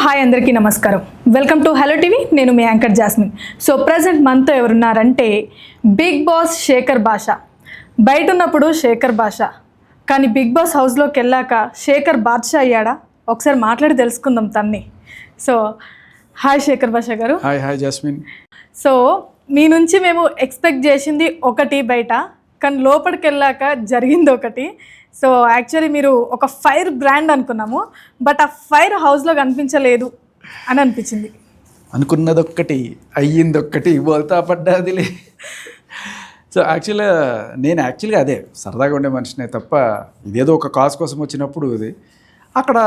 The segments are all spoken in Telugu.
హాయ్ అందరికీ నమస్కారం. Welcome to hello TV. నేను మీ యాంకర్ జాస్మిన్. సో ప్రజెంట్ మనతో ఎవరున్నారంటే బిగ్ బాస్ శేఖర్ భాష. బయట ఉన్నప్పుడు శేఖర్ భాష, కానీ బిగ్ బాస్ హౌస్లోకి వెళ్ళాక శేఖర్ బాద్షా అయ్యాడా? ఒకసారి మాట్లాడి తెలుసుకుందాం తన్ని. సో హాయ్ శేఖర్ భాష గారు. Hi jasmine. సో మీ నుంచి మేము ఎక్స్పెక్ట్ చేసింది ఒకటి బయట, కానీ లోపలికి వెళ్ళాక జరిగింది ఒకటి. సో యాక్చువల్లీ మీరు ఒక ఫైర్ బ్రాండ్ అనుకున్నాము, బట్ ఆ ఫైర్ హౌస్లో కనిపించలేదు అని అనిపించింది. అనుకున్నది ఒక్కటి, అయ్యింది ఒక్కటి, బోల్తా పడ్డాదిలే. సో నేను యాక్చువల్గా అదే సరదాగా ఉండే మనిషినే తప్ప ఇదేదో ఒక కాజ్ కోసం వచ్చినప్పుడు ఇది అక్కడ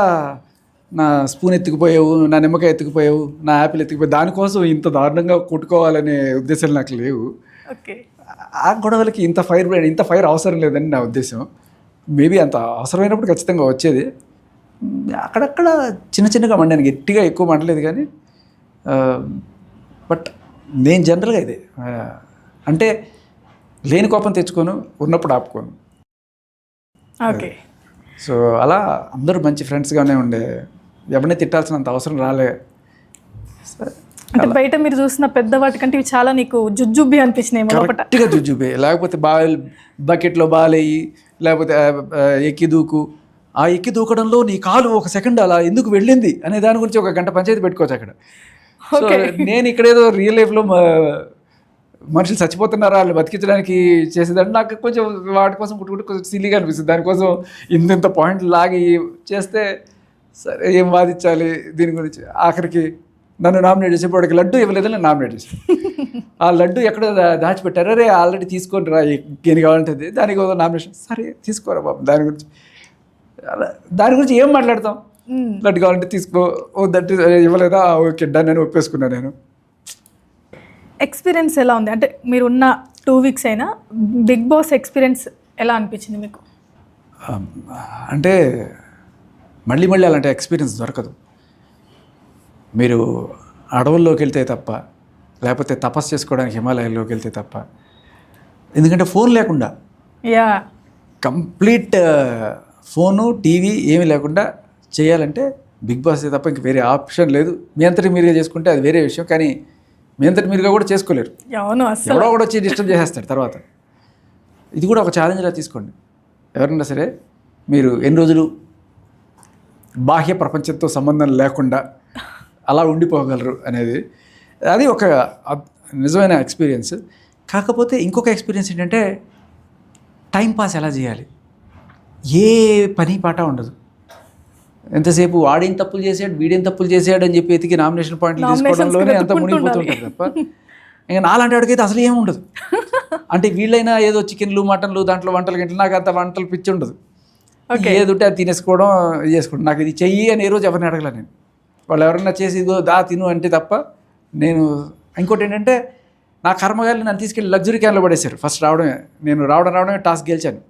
నా స్పూన్ ఎత్తుకుపోయావు, నా నిమ్మకాయ ఎత్తుకుపోయావు, నా యాపిల్ ఎత్తుకుపోయావు, దానికోసం ఇంత దారుణంగా కొట్టుకోవాలనే ఉద్దేశాలు నాకు లేవు. ఓకే, ఆ గొడవలకి ఇంత ఫైర్ అవసరం లేదని నా ఉద్దేశం. మేబీ అంత అవసరమైనప్పుడు ఖచ్చితంగా వచ్చేది. అక్కడక్కడ చిన్నగా మండాను, గట్టిగా ఎక్కువ మండలేదు. కానీ బట్ నేను జనరల్గా ఇదే అంటే లేని కోపం తెచ్చుకోను, ఉన్నప్పుడు ఆపుకోను. ఓకే. సో అలా అందరూ మంచి ఫ్రెండ్స్గానే ఉండే, ఎవరిని తిట్టాల్సినంత అవసరం రాలే. అంటే బయట మీరు చూసిన పెద్ద వాటికంటే ఇవి చాలా నీకు జుజ్జుబ్బి అనిపించినాయి. కరెక్ట్గా జుజ్జుబ్బి, లేకపోతే బకెట్లో బాలేయి, లేకపోతే ఎక్కి దూకు. ఆ ఎక్కి దూకడంలో నీ కాలు ఒక సెకండ్ అలా ఎందుకు వెళ్ళింది అనే దాని గురించి ఒక గంట పంచాయతీ పెట్టుకోవచ్చు అక్కడ. సో నేను ఇక్కడేదో రియల్ లైఫ్లో మనుషులు చచ్చిపోతున్నారా వాళ్ళు బతికించడానికి చేసేదాన్ని నాకు కొంచెం వాటి కోసం కొంచెం సిల్లీగా అనిపిస్తుంది. దానికోసం ఇంత పాయింట్లు లాగి చేస్తే సరే ఏం వాదించాలి దీని గురించి. ఆఖరికి నన్ను నామినేట్ చేసేవాడికి లడ్డు ఇవ్వలేదని నేను నామినేట్ చేశాను. ఆ లడ్డు ఎక్కడ దాచిపెట్టారు, అరే ఆల్రెడీ తీసుకొని రా, ఏం కావాలంటే దానికి నామినేషన్. సరే తీసుకోరా బాబు, దాని గురించి ఏం మాట్లాడతాం. లడ్డు కావాలంటే తీసుకో, దట్టు ఇవ్వలేదా, ఓకే డన్ అని ఒప్పేసుకున్నాను నేను. ఎక్స్పీరియన్స్ ఎలా ఉంది అంటే మీరున్న 2 వీక్స్ అయినా బిగ్ బాస్ ఎక్స్పీరియన్స్ ఎలా అనిపించింది మీకు? అంటే మళ్ళీ అలాంటి ఎక్స్పీరియన్స్ దొరకదు. మీరు అడవుల్లోకి వెళ్తే తప్ప, లేకపోతే తపస్సు చేసుకోవడానికి హిమాలయాల్లోకి వెళ్తే తప్ప. ఎందుకంటే ఫోన్ లేకుండా, కంప్లీట్ ఫోను టీవీ ఏమీ లేకుండా చేయాలంటే బిగ్ బాస్ తప్ప ఇంక వేరే ఆప్షన్ లేదు. మీ అంతటి మీరుగా చేసుకుంటే అది వేరే విషయం, కానీ మీ అంతటి మీరుగా కూడా చేసుకోలేరు. ఎవడో కూడా వచ్చి డిస్టర్బ్ చేసేస్తాడు తర్వాత. ఇది కూడా ఒక ఛాలెంజ్లా తీసుకోండి. ఎవరైనా సరే మీరు ఎన్ని రోజులు బాహ్య ప్రపంచంతో సంబంధం లేకుండా అలా ఉండిపోగలరు అనేది, అది ఒక నిజమైన ఎక్స్పీరియన్స్. కాకపోతే ఇంకొక ఎక్స్పీరియన్స్ ఏంటంటే టైంపాస్ ఎలా చేయాలి, ఏ పని పాట ఉండదు. ఎంతసేపు వాడేం తప్పులు చేసాడు, వీడేం తప్పులు చేసాడు అని చెప్పి ఎతికి నామినేషన్ పాయింట్లు తీసుకోవడంలోనే అంత మునిగిపోతుంటారు తప్ప ఇంకా నాలాంటి వాడికైతే అసలు ఏమి ఉండదు. అంటే వీళ్ళైనా ఏదో చికెన్లు మటన్లు దాంట్లో వంటలు గింటలు, నాకు అంత వంటలు పిచ్చి ఉండదు. ఏది ఉంటే అది తినేసుకోవడం, ఇది చేసుకోవడం. నాకు ఇది చెయ్యి అని ఏ రోజు ఎవరిని అడగల నేను. వాళ్ళు ఎవరన్నా చేసి ఇదో తిను అంటే తప్ప నేను. ఇంకోటి ఏంటంటే నా కర్మగాలి నన్ను తీసుకెళ్ళి లగ్జరీ క్యాన్లో పడేశారు. ఫస్ట్ నేను రావడమే టాస్క్ గెలిచాను.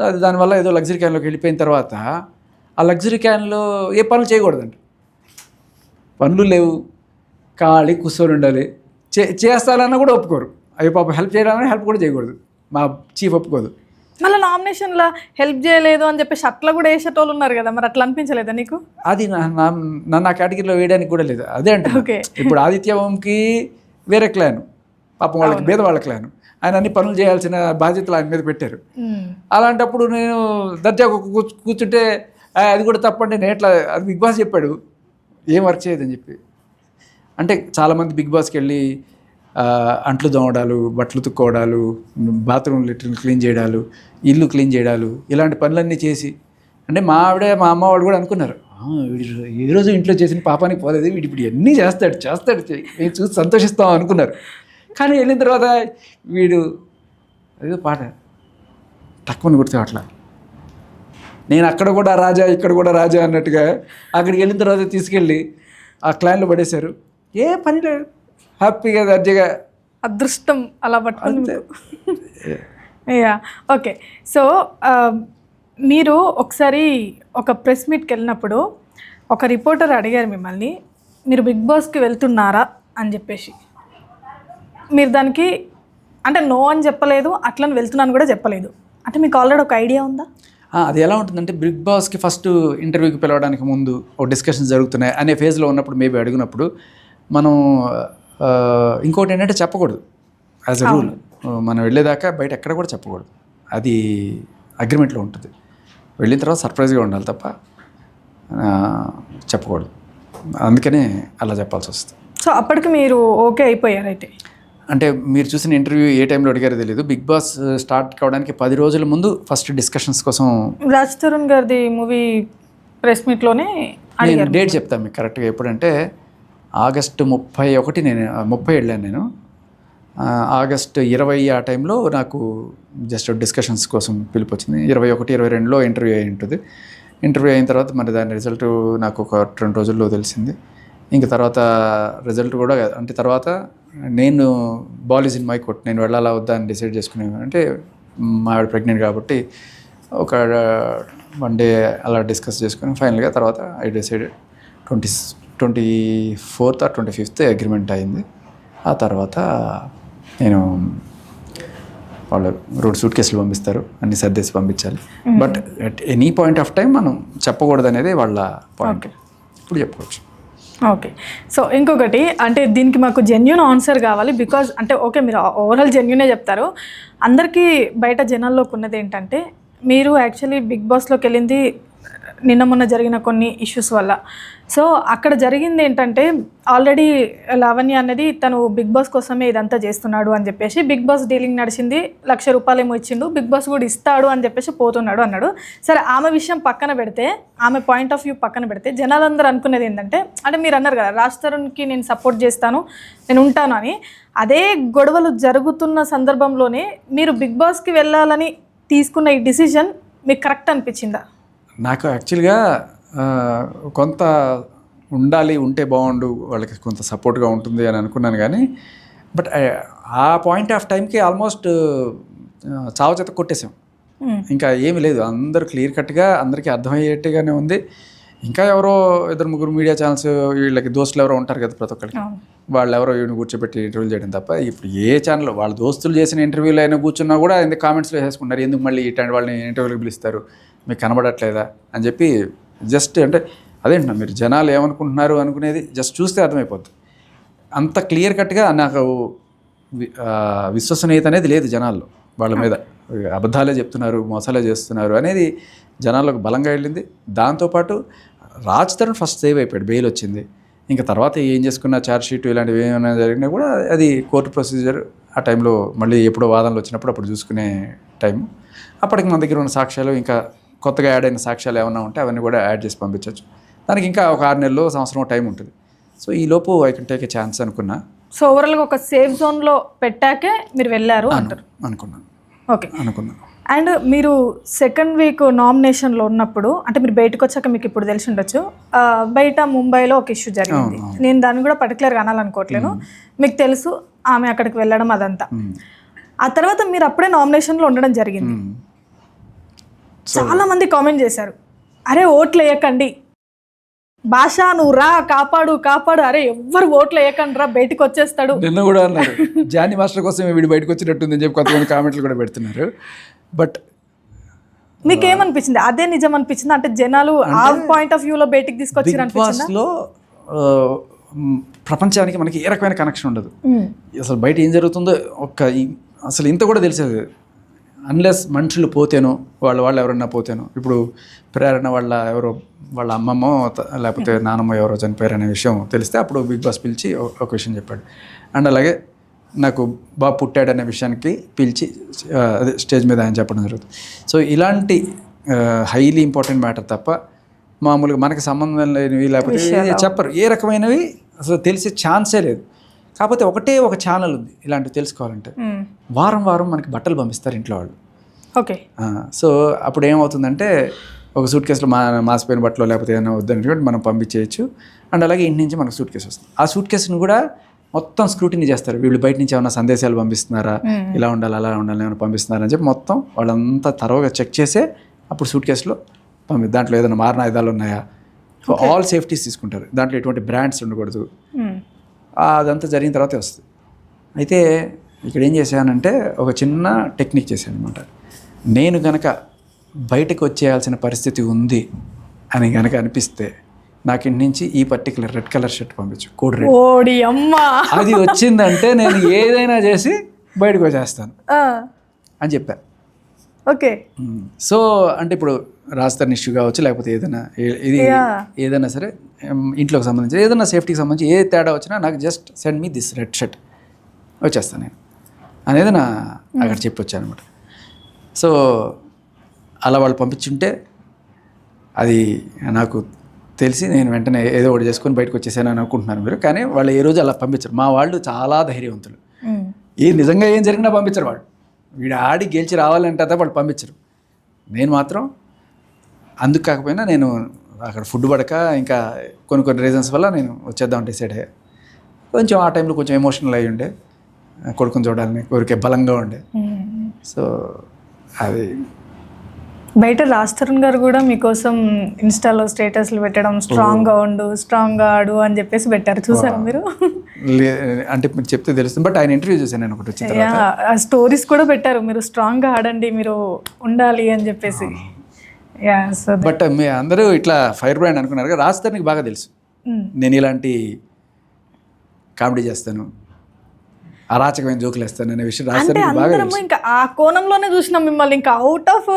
అది దానివల్ల ఏదో లగ్జరీ క్యాన్లోకి వెళ్ళిపోయిన తర్వాత ఆ లగ్జరీ క్యాన్లో ఏ పనులు చేయకూడదంట. పనులు లేవు, ఖాళీ కూర్చొని ఉండాలి. చేస్తానన్నా కూడా ఒప్పుకోరు. అవి పాపం హెల్ప్ చేయడానికి హెల్ప్ కూడా చేయకూడదు. మా చీఫ్ ఒప్పుకోదు. మళ్ళీ నామినేషన్లో హెల్ప్ చేయలేదు అని చెప్పేసి అట్లా కూడా వేసేటోళ్ళు ఉన్నారు కదా, మరి అట్లా అనిపించలేదా నీకు? అది నన్ను ఆ కేటగిరీలో వేయడానికి కూడా లేదు. అదే అంటే ఇప్పుడు ఆదిత్యవంకి వేరే క్లాను, పాపం వాళ్ళకి భేద వాళ్ళ క్లాను, ఆయన అన్ని పనులు చేయాల్సిన బాధ్యతలు ఆయన మీద పెట్టారు. అలాంటప్పుడు నేను దర్జాగా కూర్చుంటే అది కూడా తప్పండి. నేను ఎట్లా, అది బిగ్ బాస్ చెప్పాడు ఏం వర్క్ చేయదని చెప్పి. అంటే చాలామంది బిగ్ బాస్కి వెళ్ళి అంట్లు దోమడాలు, బట్టలు తుక్కోవడాలు, బాత్రూమ్ లెట్రిన్ క్లీన్ చేయడాలు, ఇల్లు క్లీన్ చేయడాలు, ఇలాంటి పనులన్నీ చేసి, అంటే మా అమ్మ వాళ్ళు కూడా అనుకున్నారు ఏ రోజు ఇంట్లో చేసిన పాపానికి పోలేదు, వీడు ఇప్పుడు ఎన్ని చేస్తాడు నేను చూసి సంతోషిస్తాం అనుకున్నారు. కానీ వెళ్ళిన తర్వాత వీడు అదేదో పాట తక్కువని గుర్తు అట్లా, నేను అక్కడ కూడా రాజా ఇక్కడ కూడా రాజా అన్నట్టుగా అక్కడికి వెళ్ళిన తర్వాత తీసుకెళ్ళి ఆ క్లాన్లో పడేశారు. ఏ పని లేదు, హ్యాపీగా దర్జాగా. అదృష్టం అలా పట్టుకుంది. ఓకే. సో మీరు ఒకసారి ఒక ప్రెస్ మీట్కి వెళ్ళినప్పుడు ఒక రిపోర్టర్ అడిగారు మిమ్మల్ని, మీరు బిగ్ బాస్కి వెళ్తున్నారా అని చెప్పేసి. మీరు దానికి అంటే నో అని చెప్పలేదు, అట్లని వెళ్తున్నాను కూడా చెప్పలేదు. అంటే మీకు ఆల్రెడీ ఒక ఐడియా ఉందా? అది ఎలా ఉంటుందంటే బిగ్ బాస్కి ఫస్ట్ ఇంటర్వ్యూకి పిలవడానికి ముందు ఒక డిస్కషన్స్ జరుగుతున్నాయి అనే ఫేజ్లో ఉన్నప్పుడు మేబీ అడిగినప్పుడు మనం ఇంకోటి ఏంటంటే చెప్పకూడదు యాజ్ అ రూల్. మనం వెళ్ళేదాకా బయట ఎక్కడ కూడా చెప్పకూడదు, అది అగ్రిమెంట్లో ఉంటుంది. వెళ్ళిన తర్వాత సర్ప్రైజ్గా ఉండాలి తప్ప చెప్పకూడదు. అందుకనే అలా చెప్పాల్సి వస్తుంది. సో అప్పటికి మీరు ఓకే అయిపోయారు అయితే? అంటే మీరు చూసిన ఇంటర్వ్యూ ఏ టైంలో అడిగారో తెలియదు. బిగ్ బాస్ స్టార్ట్ కావడానికి 10 రోజుల ముందు ఫస్ట్ డిస్కషన్స్ కోసం రాజ్ తరుణ్ గారిది మూవీ ప్రెస్ మీట్లోనే నేను డేట్ చెప్తాను మీకు కరెక్ట్గా. ఎప్పుడంటే ఆగస్టు 31 నేను 30 వెళ్ళాను నేను. ఆగస్టు 20 ఆ టైంలో నాకు జస్ట్ డిస్కషన్స్ కోసం పిలుపు వచ్చింది. 21, 22లో ఇంటర్వ్యూ అయి ఉంటుంది. ఇంటర్వ్యూ అయిన తర్వాత మరి దాని రిజల్ట్ నాకు ఒక 2 రోజుల్లో తెలిసింది. ఇంకా తర్వాత రిజల్ట్ కూడా అంటే తర్వాత నేను ball is in my court, నేను వెళ్ళాలా వద్దా అని డిసైడ్ చేసుకునే. అంటే మా ఆవిడ ప్రెగ్నెంట్ కాబట్టి ఒక 1 డే అలా డిస్కస్ చేసుకుని ఫైనల్గా తర్వాత I decided 24th or 25th agreement అయింది. ఆ తర్వాత నేను వాళ్ళు సూట్ కేసులు పంపిస్తారు, అన్ని సర్దేసి పంపించాలి. But at any point of time మనం చెప్పకూడదు అనేది వాళ్ళ పాయింట్. ఇప్పుడు చెప్పుకోవచ్చు. ఓకే. సో ఇంకొకటి అంటే దీనికి మాకు జెన్యూన్ ఆన్సర్ కావాలి. బికాజ్ అంటే ఓకే మీరు ఓవరాల్ జెన్యూనే చెప్తారు. అందరికీ బయట జనాల్లోకి ఉన్నది ఏంటంటే మీరు యాక్చువల్లీ బిగ్ బాస్లోకి వెళ్ళింది నిన్న మొన్న జరిగిన కొన్ని ఇష్యూస్ వల్ల. సో అక్కడ జరిగింది ఏంటంటే ఆల్రెడీ లావణ్య అనేది తను బిగ్ బాస్ కోసమే ఇదంతా చేస్తున్నాడు అని చెప్పేసి బిగ్ బాస్ డీలింగ్ నడిచింది, 1,00,000 రూపాయలు ఏమో ఇచ్చిండు, బిగ్ బాస్ కూడా ఇస్తాడు అని చెప్పేసి పోతున్నాడు అన్నాడు. సరే ఆమె విషయం పక్కన పెడితే, ఆమె పాయింట్ ఆఫ్ వ్యూ పక్కన పెడితే జనాలందరూ అనుకునేది ఏంటంటే అంటే మీరు అన్నారు కదా రాజ్ తరుణ్కి నేను సపోర్ట్ చేస్తాను, నేను ఉంటాను అని. అదే గొడవలు జరుగుతున్న సందర్భంలోనే మీరు బిగ్ బాస్కి వెళ్ళాలని తీసుకున్న ఈ డిసిజన్ మీకు కరెక్ట్ అనిపించిందా? నాకు యాక్చువల్గా కొంత ఉండాలి, ఉంటే బాగుండు, వాళ్ళకి కొంత సపోర్ట్గా ఉంటుంది అని అనుకున్నాను. కానీ బట్ ఆ పాయింట్ ఆఫ్ టైంకి ఆల్మోస్ట్ చావు చేత కొట్టేసాం. ఇంకా ఏమీ లేదు, అందరూ క్లియర్ కట్గా అందరికీ అర్థమయ్యేట్టుగానే ఉంది. ఇంకా ఎవరో 2-3 మీడియా ఛానల్స్ వీళ్ళకి దోస్తులు ఎవరో ఉంటారు కదా ప్రతి ఒక్కరికి, వాళ్ళు ఎవరో వీడిని కూర్చోబెట్టి ఇంటర్వ్యూలు చేయడం తప్ప ఇప్పుడు ఏ ఛానల్ వాళ్ళ దోస్తులు చేసిన ఇంటర్వ్యూలు అయినా కూర్చున్నా కూడా ఎందుకు కామెంట్స్లో వేసుకుంటారు, ఎందుకు మళ్ళీ ఇట్లాంటి వాళ్ళని ఇంటర్వ్యూలకు పిలుస్తారు, మీకు కనబడట్లేదా అని చెప్పి. జస్ట్ అంటే అదేంటున్నా మీరు జనాలు ఏమనుకుంటున్నారు అనుకునేది జస్ట్ చూస్తే అర్థమైపోద్ది. అంత క్లియర్ కట్గా నాకు విశ్వసనీయత అనేది లేదు జనాల్లో. వాళ్ళ మీద అబద్ధాలే చెప్తున్నారు, మోసాలే చేస్తున్నారు అనేది జనాలకు బలంగా వెళ్ళింది. దాంతోపాటు రాజ్ తరుణ్ ఫస్ట్ సేవ్ అయిపోయాడు, బెయిల్ వచ్చింది. ఇంకా తర్వాత ఏం చేసుకున్న ఛార్జ్షీట్ ఇలాంటివి ఏమైనా జరిగినా కూడా అది కోర్టు ప్రొసీజర్. ఆ టైంలో మళ్ళీ ఎప్పుడో వాదనలు వచ్చినప్పుడు అప్పుడు చూసుకునే టైం. అప్పటికి మన దగ్గర ఉన్న సాక్ష్యాలు ఇంకా కొత్తగా యాడ్ అయిన సాక్ష్యాలు ఏమైనా ఉంటే అవన్నీ కూడా యాడ్ చేసి పంపించవచ్చు. దానికి ఇంకా ఒక 6 నెలలు సంవత్సరం టైం ఉంటుంది. సో ఈ లోపు I can take a chance అనుకున్నా. సో ఓవరాల్గా ఒక సేఫ్ జోన్లో పెట్టాకే మీరు వెళ్ళారు అంటారు? అనుకున్నాను. ఓకే, అనుకున్నాను. అండ్ మీరు సెకండ్ వీక్ నామినేషన్లో ఉన్నప్పుడు అంటే మీరు బయటకు వచ్చాక మీకు ఇప్పుడు తెలిసి ఉండొచ్చు, బయట ముంబైలో ఒక ఇష్యూ జరిగింది. నేను దాన్ని కూడా పర్టికులర్గా అనాలనుకోవట్లేను, మీకు తెలుసు ఆమె అక్కడికి వెళ్ళడం అదంతా. ఆ తర్వాత మీరు అప్పుడే నామినేషన్లో ఉండడం జరిగింది. చాలామంది కామెంట్ చేశారు, అరే ఓట్లు వేయకండి భాష, నువ్వు రా కాపాడు కాపాడు, అరే ఎవ్వరు ఓట్లు వేయకండి రా బయటకు వచ్చేస్తాడు. నిన్న కూడా అన్నారు జానీ మాస్టర్ కోసం వీడు బయటకు వచ్చినట్టుందని చెప్పి కొంతమంది కామెంట్లు కూడా పెడుతున్నారు. బట్ మీకేమనిపించింది? అదే నిజం అనిపించింది అంటే జనాలు ఆ పాయింట్ ఆఫ్ వ్యూలో బయటికి తీసుకొచ్చారు అనిపించిందా? లో ప్రపంచానికి మనకి ఏ రకమైన కనెక్షన్ ఉండదు. అసలు బయట ఏం జరుగుతుందో అసలు ఇంత కూడా తెలిసేది అన్లెస్ మనుషులు పోతేనో వాళ్ళు ఎవరన్నా పోతేనో. ఇప్పుడు ప్రేరణ వాళ్ళ అమ్మమ్మో లేకపోతే నానమ్మ ఎవరో చనిపోయారు అనే విషయం తెలిస్తే అప్పుడు బిగ్ బాస్ పిలిచి ఒక విషయం చెప్పాడు. అండ్ అలాగే నాకు బాబు పుట్టాడనే విషయానికి పిలిచి అదే స్టేజ్ మీద ఆయన చెప్పడం జరుగుతుంది. సో ఇలాంటి హైలీ ఇంపార్టెంట్ మ్యాటర్ తప్ప మామూలుగా మనకి సంబంధం లేనివి లేకపోతే చెప్పరు. ఏ రకమైనవి అసలు తెలిసే ఛాన్సే లేదు. కాకపోతే ఒక ఛానల్ ఉంది ఇలాంటివి తెలుసుకోవాలంటే, వారం మనకి బట్టలు పంపిస్తారు ఇంట్లో వాళ్ళు. ఓకే. సో అప్పుడు ఏమవుతుందంటే ఒక సూట్ కేసులో మాసిపోయిన బట్టలు లేకపోతే ఏమైనా వద్దని మనం పంపించేయచ్చు. అండ్ అలాగే ఇంటి నుంచి మనకు సూట్ కేసు వస్తుంది. ఆ సూట్ కేసును కూడా మొత్తం స్క్రూటినీ చేస్తారు. వీళ్ళు బయట నుంచి ఏమైనా సందేశాలు పంపిస్తున్నారా, ఇలా ఉండాలి అలా ఉండాలి ఏమైనా పంపిస్తున్నారని చెప్పి మొత్తం వాళ్ళంతా తరోగా చెక్ చేసే అప్పుడు సూట్ కేసులో దాంట్లో ఏదైనా మారిన ఆయుధాలు ఉన్నాయా, ఆల్ సేఫ్టీస్ తీసుకుంటారు. దాంట్లో ఎటువంటి బ్రాండ్స్ ఉండకూడదు. అదంతా జరిగిన తర్వాతే వస్తుంది. అయితే ఇక్కడ ఏం చేశానంటే ఒక చిన్న టెక్నిక్ చేశాను అనమాట. నేను కనుక బయటకు వచ్చేయాల్సిన పరిస్థితి ఉంది అని కనుక అనిపిస్తే నాకు ఇంటి నుంచి ఈ పర్టికులర్ రెడ్ కలర్ షర్ట్ పంపించు, కోడ్ రెడ్. ఓడి అమ్మా, అది వచ్చిందంటే నేను ఏదైనా చేసి బయటకు వచ్చేస్తాను అని చెప్పా. ఓకే. సో అంటే ఇప్పుడు రాజధాని ఇష్యూ కావచ్చు, లేకపోతే ఏదైనా ఇది ఏదైనా సరే ఇంట్లోకి సంబంధించి ఏదైనా సేఫ్టీకి సంబంధించి ఏ తేడా వచ్చినా నాకు just send me this red shirt, వచ్చేస్తాను నేను అనేది నా అక్కడ చెప్పి వచ్చాను అనమాట. సో అలా వాళ్ళు పంపించుంటే అది నాకు తెలిసి నేను వెంటనే ఏదో ఒకటి చేసుకొని బయటకు వచ్చేసాను అని అనుకుంటున్నాను మీరు. కానీ వాళ్ళు ఏ రోజు అలా పంపించరు. మా వాళ్ళు చాలా ధైర్యవంతులు. నిజంగా ఏం జరిగినా పంపించరు వాళ్ళు. వీడు ఆడి గెలిచి రావాలంటే వాళ్ళు పంపించరు. నేను మాత్రం అందుకు కాకపోయినా నేను అక్కడ ఫుడ్ పడక ఇంకా కొన్ని రీజన్స్ వల్ల నేను వచ్చేద్దాం డిసైడ్ అయ్యా. కొంచెం ఆ టైంలో కొంచెం ఎమోషనల్ అయ్యి ఉండే, కొడుకుని చూడాలని కోరికే బలంగా ఉండే. సో అది బయట రాజ్ తరుణ్ గారు కూడా మీకోసం ఇన్స్టాలో స్టేటస్లు పెట్టడం, స్ట్రాంగ్గా ఉండు, స్ట్రాంగ్గా ఆడు అని చెప్పేసి పెట్టారు, చూసారా మీరు? అంటే మీరు చెప్తే తెలుస్తుంది. బట్ ఆయన ఇంటర్వ్యూ చూసాను నేను ఒకటి వచ్చిన తర్వాత. స్టోరీస్ కూడా పెట్టారు, మీరు స్ట్రాంగ్గా ఆడండి, మీరు ఉండాలి అని చెప్పేసి. బట్ మీ అందరూ ఇట్లా ఫైర్ బ్రాండ్ అనుకున్నారు కదా. రాజ్ తరుణ్కి బాగా తెలుసు నేను ఇలాంటి కామెడీ చేస్తాను, అరాచకమైన జోకులు వేస్తాను అనే విషయం రాజ్ తరుణ్కి బాగా తెలుసు. ఇంకా ఆ కోణంలోనే చూసినాం మిమ్మల్ని, ఇంకా అవుట్ ఆఫ్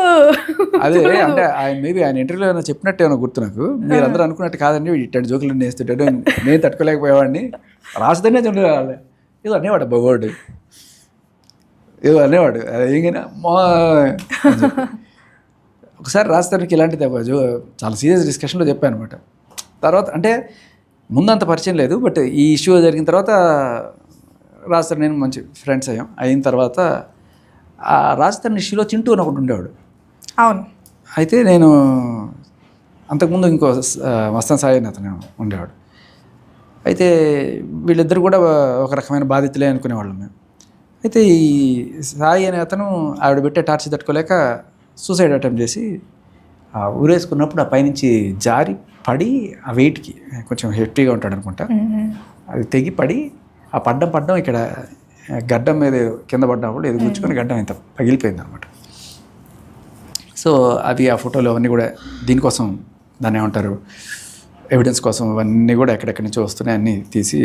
అదే అంటే ఆయన మేబీ ఆయన ఇంటర్వ్యూలో ఏమైనా చెప్పినట్టు ఏమైనా గుర్తు నాకు. మీరు అందరూ అనుకున్నట్టు కాదండి, ఇట్లాంటి జోకులు వేస్తుంటాడు, నేను తట్టుకోలేకపోయేవాడిని. రాజ్ తరుణ్ చూడాలి ఏదో అనేవాడు, బొగోడు ఏదో అనేవాడు, ఏమైనా ఒకసారి రాజ్ తరుణ్కి ఇలాంటిది చాలా సీరియస్ డిస్కషన్లో చెప్పాను అనమాట. తర్వాత అంటే ముందంత పరిచయం లేదు, బట్ ఈ ఇష్యూ జరిగిన తర్వాత రాజ్ తరుణ్ నేను మంచి ఫ్రెండ్స్ అయిన తర్వాత ఆ రాజ్ తరుణ్ ఇష్యూలో చింటూ అని ఒకటి ఉండేవాడు. అవును. అయితే నేను అంతకుముందు ఇంకో మస్తాన్ సాయి అని అతను ఉండేవాడు. అయితే వీళ్ళిద్దరు కూడా ఒక రకమైన బాధితులే అనుకునేవాళ్ళం మేము. అయితే ఈ సాయి అనే అతను ఆవిడ పెట్టే టార్చర్ తట్టుకోలేక సూసైడ్ అటెంప్ట్ చేసి ఊరేసుకున్నప్పుడు ఆ పైనుంచి జారి పడి ఆ వెయిట్కి కొంచెం హెఫ్టీగా ఉంటాడు అనుకుంటా, అది తెగి పడి ఆ పడ్డం ఇక్కడ గడ్డం మీద కింద పడ్డప్పుడు ఇది గుచ్చుకొని గడ్డం ఇంత పగిలిపోయింది అనమాట. సో అవి ఆ ఫోటోలు అవన్నీ కూడా దీనికోసం దాన్ని ఏమంటారు ఎవిడెన్స్ కోసం అవన్నీ కూడా ఎక్కడెక్కడి నుంచో వస్తున్నాయి, అన్నీ తీసి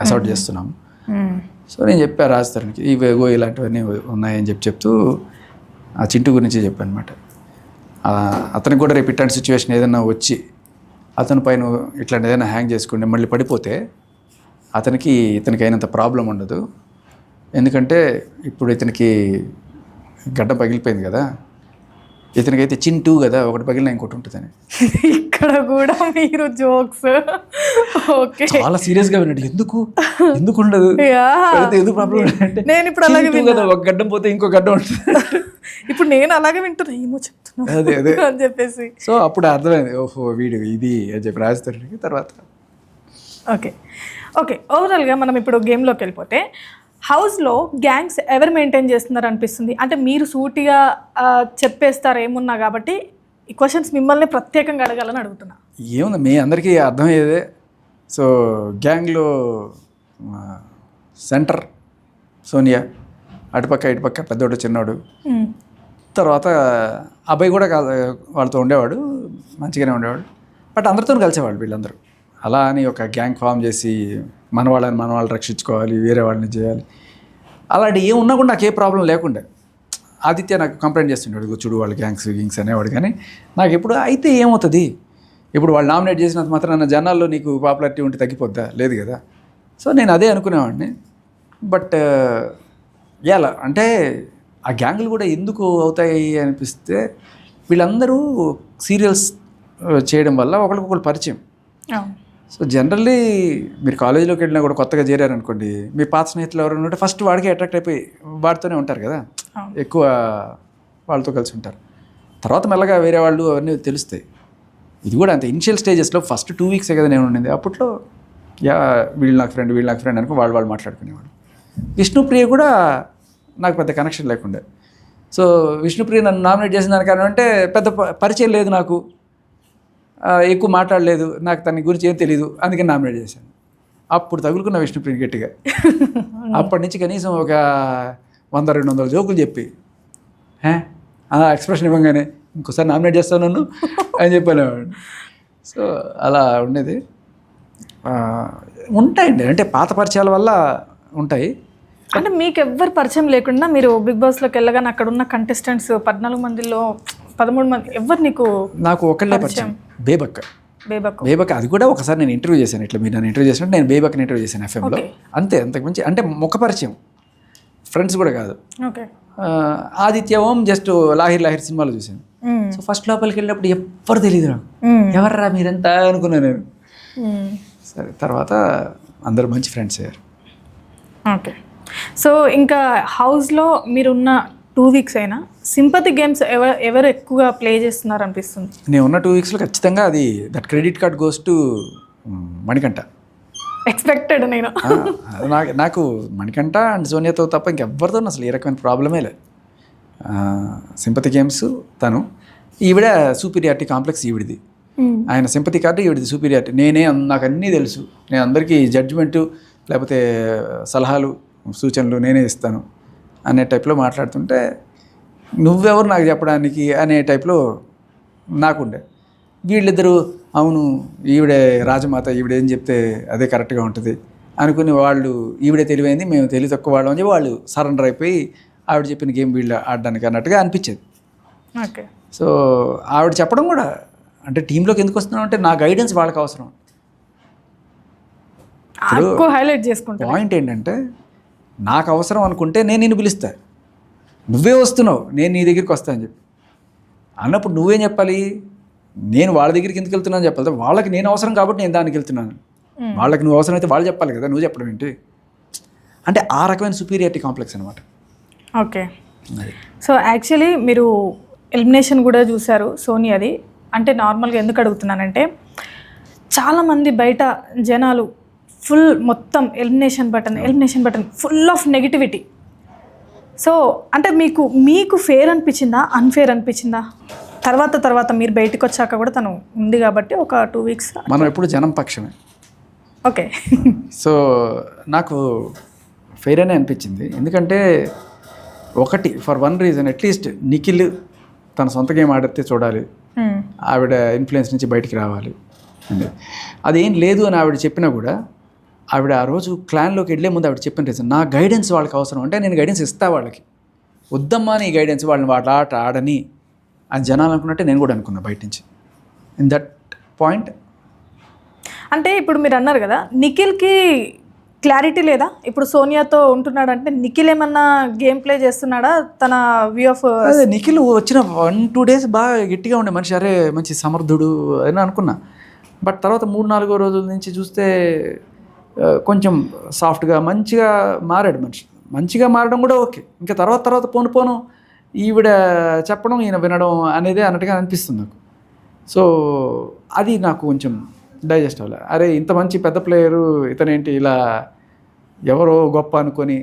అసార్ట్ చేస్తున్నాము. సో నేను చెప్పాను రాజ్ తరుణ్కి ఇవేగో ఇలాంటివన్నీ ఉన్నాయని చెప్తూ ఆ చింటూ గురించి చెప్పాను అనమాట. అతనికి కూడా రేపు ఇట్లాంటి సిచ్యువేషన్ ఏదైనా వచ్చి అతని పైన ఇట్లాంటి ఏదైనా హ్యాంగ్ చేసుకుంటే మళ్ళీ పడిపోతే ఇతనికి అయినంత ప్రాబ్లం ఉండదు. ఎందుకంటే ఇప్పుడు ఇతనికి గడ్డ పగిలిపోయింది కదా, ఇతనికైతే చింటూ కదా, ఒకటి పగిలిన ఇంకోటి ఉంటుందని. ఇక్కడ కూడా మీరు జోక్స్ ఓకే చాలా సీరియస్గా విన్నాడు. ఎందుకు ఉండదు, ఎందుకు ప్రాబ్లం అంటే నేను ఇప్పుడు అలాగే కదా, ఒక గడ్డం పోతే ఇంకో గడ్డం ఉంటుంది. ఇప్పుడు నేను అలాగే వింటున్నా, ఏమో చెప్తున్నా అదే అని చెప్పేసి. సో అప్పుడు అర్థమైంది, ఓహో వీడు ఇది అని చెప్పి రాజ్ తరుణ్కి. తర్వాత ఓకే ఓవరాల్గా మనం ఇప్పుడు గేమ్లోకి వెళ్ళిపోతే హౌస్లో గ్యాంగ్స్ ఎవరు మెయింటైన్ చేస్తున్నారు అనిపిస్తుంది? అంటే మీరు సూటిగా చెప్పేస్తారు ఏమున్నా కాబట్టి ఈ క్వశ్చన్స్ మిమ్మల్ని ప్రత్యేకంగా అడగాలని అడుగుతున్నా. ఏముంది మీ అందరికీ అర్థమయ్యేదే. సో గ్యాంగ్లో సెంటర్ సోనియా, అటుపక్క ఇటుపక్క పెద్దోడు చిన్నోడు, తర్వాత అబ్బాయి కూడా వాళ్ళతో ఉండేవాడు, మంచిగానే ఉండేవాడు. బట్ అందరితో కలిసేవాళ్ళు వీళ్ళందరూ. అలా అని ఒక గ్యాంగ్ ఫామ్ చేసి మన వాళ్ళు రక్షించుకోవాలి, వేరే వాళ్ళని చేయాలి, అలాంటి ఏమున్నా కూడా నాకు ఏ ప్రాబ్లం లేకుండా. ఆదిత్య నాకు కంప్లైంట్ చేస్తుంటాడు, చూడు వాళ్ళు గ్యాంగ్స్ అనేవాడు. కానీ నాకు ఎప్పుడు అయితే ఏమవుతుంది, ఇప్పుడు వాళ్ళు నామినేట్ చేసినంత మాత్రం నా జనాల్లో నీకు పాపులారిటీ ఉంటే తగ్గిపోద్దా? లేదు కదా. సో నేను అదే అనుకునేవాడిని. బట్ ఎలా అంటే ఆ గ్యాంగులు కూడా ఎందుకు అవుతాయి అనిపిస్తే, వీళ్ళందరూ సీరియల్స్ చేయడం వల్ల ఒకరికొకరు పరిచయం. సో జనరల్లీ మీరు కాలేజీలోకి వెళ్ళినా కూడా కొత్తగా చేరారనుకోండి, మీ పాత స్నేహితులు ఎవరైనా ఉంటే ఫస్ట్ వాడికి అట్రాక్ట్ అయిపోయి వాడితోనే ఉంటారు కదా, ఎక్కువ వాళ్ళతో కలిసి ఉంటారు. తర్వాత మెల్లగా వేరే వాళ్ళు అవన్నీ తెలుస్తాయి. ఇది కూడా అంతే, ఇనిషియల్ స్టేజెస్లో ఫస్ట్ 2 వీక్సే కదా నేను ఉండింది. అప్పట్లో వీళ్ళు నాకు ఫ్రెండ్ అనుకో వాళ్ళు మాట్లాడుకునేవాడు. విష్ణుప్రియ కూడా నాకు పెద్ద కనెక్షన్ లేకుండే. సో విష్ణుప్రియ నన్ను నామినేట్ చేసిన దాని కారణం అంటే పెద్ద పరిచయం లేదు నాకు, ఎక్కువ మాట్లాడలేదు, నాకు తన గురించి ఏం తెలియదు, అందుకని నామినేట్ చేశాను. అప్పుడు తగులుకున్న విష్ణుప్రియ గట్టిగా. అప్పటి నుంచి కనీసం ఒక 100-200 జోకులు చెప్పి ఎక్స్ప్రెషన్ ఇవ్వగానే ఇంకోసారి నామినేట్ చేస్తాను నన్ను అని చెప్పాను. సో అలా ఉండేది. ఉంటాయండి, అంటే పాత పరిచయాల వల్ల ఉంటాయి. అంటే మీకు ఎవ్వరు పరిచయం లేకుండా మీరు బిగ్ బాస్లోకి వెళ్ళగానే అక్కడ ఉన్న కంటెస్టెంట్స్ 14 మందిలో 13 మంది ఎవరు నాకు ఒకళ్ళే పరిచయం, బేబక్క. అది కూడా ఒకసారి నేను ఇంటర్వ్యూ చేశాను, ఇట్లా మీరు నన్ను ఇంటర్వ్యూ చేసినట్టు నేను బేబక్కని ఇంటర్వ్యూ చేశాను ఎఫ్ఎంలో. అంతే, అంతకు మించి అంటే ముఖ పరిచయం, ఫ్రెండ్స్ కూడా కాదు. ఆదిత్య ఓం జస్ట్ లాహిర్ సినిమాలో చూశాను. సో ఫస్ట్ లోపలికి వెళ్ళినప్పుడు ఎవ్వరు తెలియదు నాకు, ఎవర్రా మీరంతా అనుకున్నాను నేను. సరే తర్వాత అందరూ మంచి ఫ్రెండ్స్ అయ్యారు. ఓకే. సో ఇంకా హౌస్లో మీరున్న 2 వీక్స్ అయినా సింపతి గేమ్స్ ఎవరు ఎక్కువగా ప్లే చేస్తున్నారు అనిపిస్తుంది? నేను ఉన్న 2 వీక్స్లో ఖచ్చితంగా అది that credit card goes to Manikanta. Expected నేను. నాకు మణికంఠ అండ్ సోనియాతో తప్ప ఇంకెవ్వరితో అసలు ఏ రకమైన ప్రాబ్లమే లేదు. సింపతి గేమ్స్ తను, ఈవిడ సూపీరియారిటీ కాంప్లెక్స్ ఈవిడిది. ఆయన సింపతి కార్డు, ఈవిడిది సూపీరియారిటీ. నాకు అన్నీ తెలుసు, నేను అందరికీ జడ్జిమెంటు లేకపోతే సలహాలు సూచనలు నేనే ఇస్తాను అనే టైప్లో మాట్లాడుతుంటే, నువ్వెవరు నాకు చెప్పడానికి అనే టైప్లో నాకుండే. వీళ్ళిద్దరూ అవును ఈవిడే రాజమాత, ఈవిడేం చెప్తే అదే కరెక్ట్గా ఉంటుంది అనుకుని వాళ్ళు ఈవిడే తెలివైంది, మేము తెలివి తక్కువ వాళ్ళం అని చెప్పి వాళ్ళు సరెండర్ అయిపోయి ఆవిడ చెప్పిన గేమ్ వీళ్ళు ఆడడానికి అన్నట్టుగా అనిపించేది. ఓకే. సో ఆవిడ చెప్పడం కూడా, అంటే టీంలోకి ఎందుకు వస్తున్నాం అంటే నా గైడెన్స్ వాళ్ళకి అవసరం. హైలైట్ చేసుకుంటా పాయింట్ ఏంటంటే, నాకు అవసరం అనుకుంటే నేను నిన్ను పిలుస్తా, నువ్వే వస్తున్నావు నేను నీ దగ్గరికి వస్తా అని చెప్పి అన్నప్పుడు నువ్వేం చెప్పాలి? నేను వాళ్ళ దగ్గరికి ఎందుకు వెళ్తున్నాను చెప్పాలి, వాళ్ళకి నేను అవసరం కాబట్టి నేను దానికి వెళ్తున్నాను. వాళ్ళకి నువ్వు అవసరం అయితే వాళ్ళు చెప్పాలి కదా, నువ్వు చెప్పడం ఏంటి? అంటే ఆ రకమైన సుపీరియారిటీ కాంప్లెక్స్ అనమాట. ఓకే. సో యాక్చువల్లీ మీరు ఎలిమినేషన్ కూడా చూశారు సోనియాది. అంటే నార్మల్గా ఎందుకు అడుగుతున్నానంటే, చాలామంది బయట జనాలు ఫుల్ మొత్తం elimination button full of negativity. So అంటే మీకు ఫేర్ అనిపించిందా, అన్ఫేర్ అనిపించిందా? తర్వాత మీరు బయటకు వచ్చాక కూడా తను ఉంది కాబట్టి ఒక 2 వీక్స్ మనం ఎప్పుడు జనం పక్షమే. ఓకే. సో నాకు ఫెయిర్ అనే అనిపించింది. ఎందుకంటే ఒకటి, for one reason, at least Nikhil తన సొంత గేమ్ ఆడితే చూడాలి, ఆవిడ ఇన్ఫ్లుయెన్స్ నుంచి బయటికి రావాలి అండి. అదేం లేదు అని ఆవిడ చెప్పినా కూడా, ఆవిడ ఆ రోజు క్లాన్లోకి వెళ్ళే ముందు ఆవిడ చెప్పిన రీజన్, నా గైడెన్స్ వాళ్ళకి అవసరం అంటే నేను గైడెన్స్ ఇస్తా వాళ్ళకి, వద్దమ్మా నీ గైడెన్స్, వాళ్ళని వాళ్ళ ఆట ఆడని అని జనాలు అనుకున్నట్టే నేను కూడా అనుకున్నా బయట నుంచి. ఇన్ దట్ పాయింట్ అంటే ఇప్పుడు మీరు అన్నారు కదా నిఖిల్కి క్లారిటీ లేదా? ఇప్పుడు సోనియాతో ఉంటున్నాడంటే నిఖిల్ ఏమన్నా గేమ్ ప్లే చేస్తున్నాడా తన వ్యూ ఆఫ్? అదే నిఖిల్ వచ్చిన 1-2 days బాగా గట్టిగా ఉండే మనిషి, అరే మంచి సమర్థుడు అని అనుకున్నా. బట్ తర్వాత 3-4 రోజుల నుంచి చూస్తే కొంచెం సాఫ్ట్గా మంచిగా మారాడు మనిషి. మంచిగా మారడం కూడా ఓకే, ఇంకా తర్వాత పోను ఈవిడ చెప్పడం ఈయన వినడం అనేది అన్నట్టుగా అనిపిస్తుంది నాకు. సో అది నాకు కొంచెం డైజెస్ట్ అవ్వాలి. అరే ఇంత మంచి పెద్ద ప్లేయరు ఇతనేంటి ఇలా ఎవరో గొప్ప అనుకొని.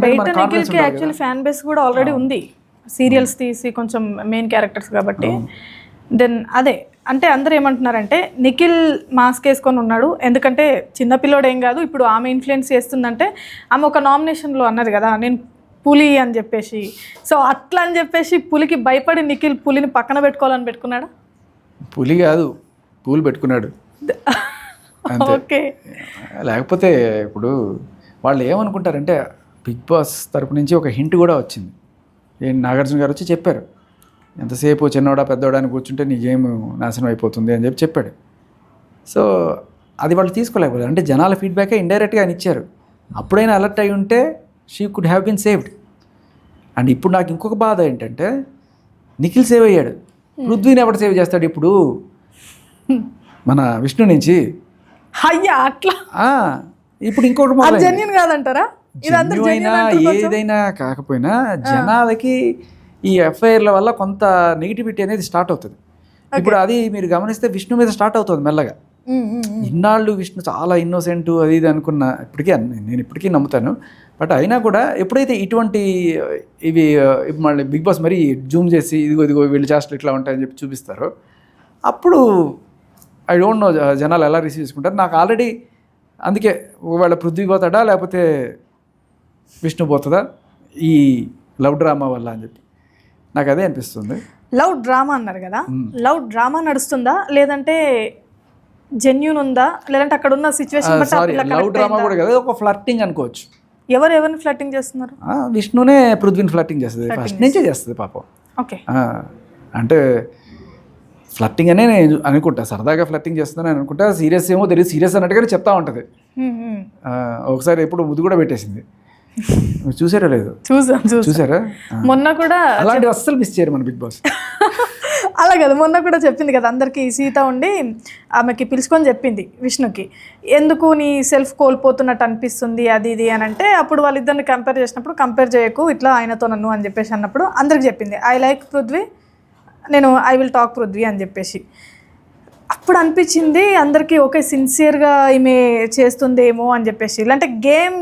బయట నిఖిల్కి యాక్చువల్లీ ఫ్యాన్ బేస్ కూడా ఆల్రెడీ ఉంది, సీరియల్స్ తీసి కొంచెం మెయిన్ క్యారెక్టర్స్ కాబట్టి. దెన్ అదే అంటే అందరూ ఏమంటున్నారంటే నిఖిల్ మాస్క్ వేసుకొని ఉన్నాడు, ఎందుకంటే చిన్నపిల్లోడు ఏం కాదు, ఇప్పుడు ఆమె ఇన్ఫ్లుయెన్స్ చేస్తుందంటే ఆమె ఒక నామినేషన్లో అన్నది కదా నేను పులి అని చెప్పేసి. సో అట్లా అని చెప్పేసి పులికి భయపడి నిఖిల్ పులిని పక్కన పెట్టుకోవాలని పెట్టుకున్నాడా? పులి కాదు, పూలు పెట్టుకున్నాడు. ఓకే. లేకపోతే ఇప్పుడు వాళ్ళు ఏమనుకుంటారంటే, బిగ్ బాస్ తరపు నుంచి ఒక హింట్ కూడా వచ్చింది. నాగార్జున గారు వచ్చి చెప్పారు, ఎంతసేపు చిన్నోడా పెద్దోడా అని కూర్చుంటే నీ గేమ్ నాశనం అయిపోతుంది అని చెప్పాడు. సో అది వాళ్ళు తీసుకోలేకపోయారు. అంటే జనాల ఫీడ్బ్యాకే ఇండైరెక్ట్గా ఆయన ఇచ్చారు. అప్పుడైనా అలర్ట్ అయి ఉంటే she could have been saved. And ఇప్పుడు నాకు ఇంకొక బాధ ఏంటంటే, నిఖిల్ సేవ్ అయ్యాడు, పృథ్వీని ఎవరు సేవ్ చేస్తాడు ఇప్పుడు? మన విష్ణు నుంచి. అయ్యా అట్లా ఇప్పుడు ఇంకోటి జెన్యూన్ కాదంటారా? ఏదైనా కాకపోయినా జనాలకి ఈ ఎఫ్ఐఆర్ల వల్ల కొంత నెగిటివిటీ అనేది స్టార్ట్ అవుతుంది. ఇప్పుడు అది మీరు గమనిస్తే విష్ణు మీద స్టార్ట్ అవుతుంది మెల్లగా. ఇన్నాళ్ళు విష్ణు చాలా ఇన్నోసెంట్ అది ఇది అనుకున్నా, నేను ఇప్పటికీ నమ్ముతాను. బట్ అయినా కూడా ఎప్పుడైతే ఇటువంటి ఇవి మళ్ళీ బిగ్ బాస్ మరి జూమ్ చేసి ఇదిగో వీళ్ళు చేష్టలు ఇట్లా ఉంటాయని చెప్పి చూపిస్తారో, అప్పుడు ఐ డోంట్ నో జనాలు ఎలా రిసీవ్ చేసుకుంటారు. నాకు ఆల్రెడీ అందుకే ఒకవేళ పృథ్వీ పోతాడా లేకపోతే విష్ణు పోతుందా ఈ లవ్ డ్రామా వల్ల అని చెప్పి నాకు అదే అనిపిస్తుంది. లవ్ డ్రామా అన్నారు కదా, లవ్ డ్రామా నడుస్తుందా లేదంటే జెన్యూన్ ఉందా, లేదంటే అక్కడ ఉన్న సిచ్యువేషన్ బట్టి ఆ సారీ పిల్ల లవ్ correct డ్రామా అయిందా? కూడా కదా, ఒక ఫ్లర్టింగ్ అనుకోవచ్చు. ఎవరిని ఫ్లర్టింగ్ చేస్తున్నారు? విష్ణునే పృథ్వీని ఫ్లర్టింగ్ చేస్తుంది, ఫస్ట్ నుంచే చేస్తుంది పాపం. ఓకే. అంటే ఫ్లర్టింగ్ అనే నేను అనుకుంటా, సరదాగా ఫ్లర్టింగ్ చేస్తుందని అనుకుంటా. సీరియస్ ఏమో తెలియదు, సీరియస్ అన్నట్టుగానే చెప్తా ఉంటుంది. ఒకసారి ఎప్పుడు ముద్దు కూడా పెట్టేసింది, చూసారా లేదు? చూసారా? మొన్న కూడా అలాంటివి అస్సలు మిస్ చేయరు మన బిగ్ బాస్. అలా కదా, మొన్న కూడా చెప్పింది కదా అందరికీ, సీత ఉండి ఆమెకి పిలుచుకొని చెప్పింది విష్ణుకి, ఎందుకు నీ సెల్ఫ్ కోల్పోతున్నట్టు అనిపిస్తుంది అది ఇది అని అంటే, అప్పుడు వాళ్ళిద్దరిని కంపేర్ చేసినప్పుడు కంపేర్ చేయకు ఇట్లా ఆయనతో నన్ను అని చెప్పేసి అన్నప్పుడు అందరికి చెప్పింది ఐ లైక్ పృథ్వీ, నేను ఐ విల్ టాక్ పృథ్వీ అని చెప్పేసి. అప్పుడు అనిపించింది అందరికీ ఓకే సిన్సియర్గా ఈమె చేస్తుందేమో అని చెప్పేసి, ఇలాంటి గేమ్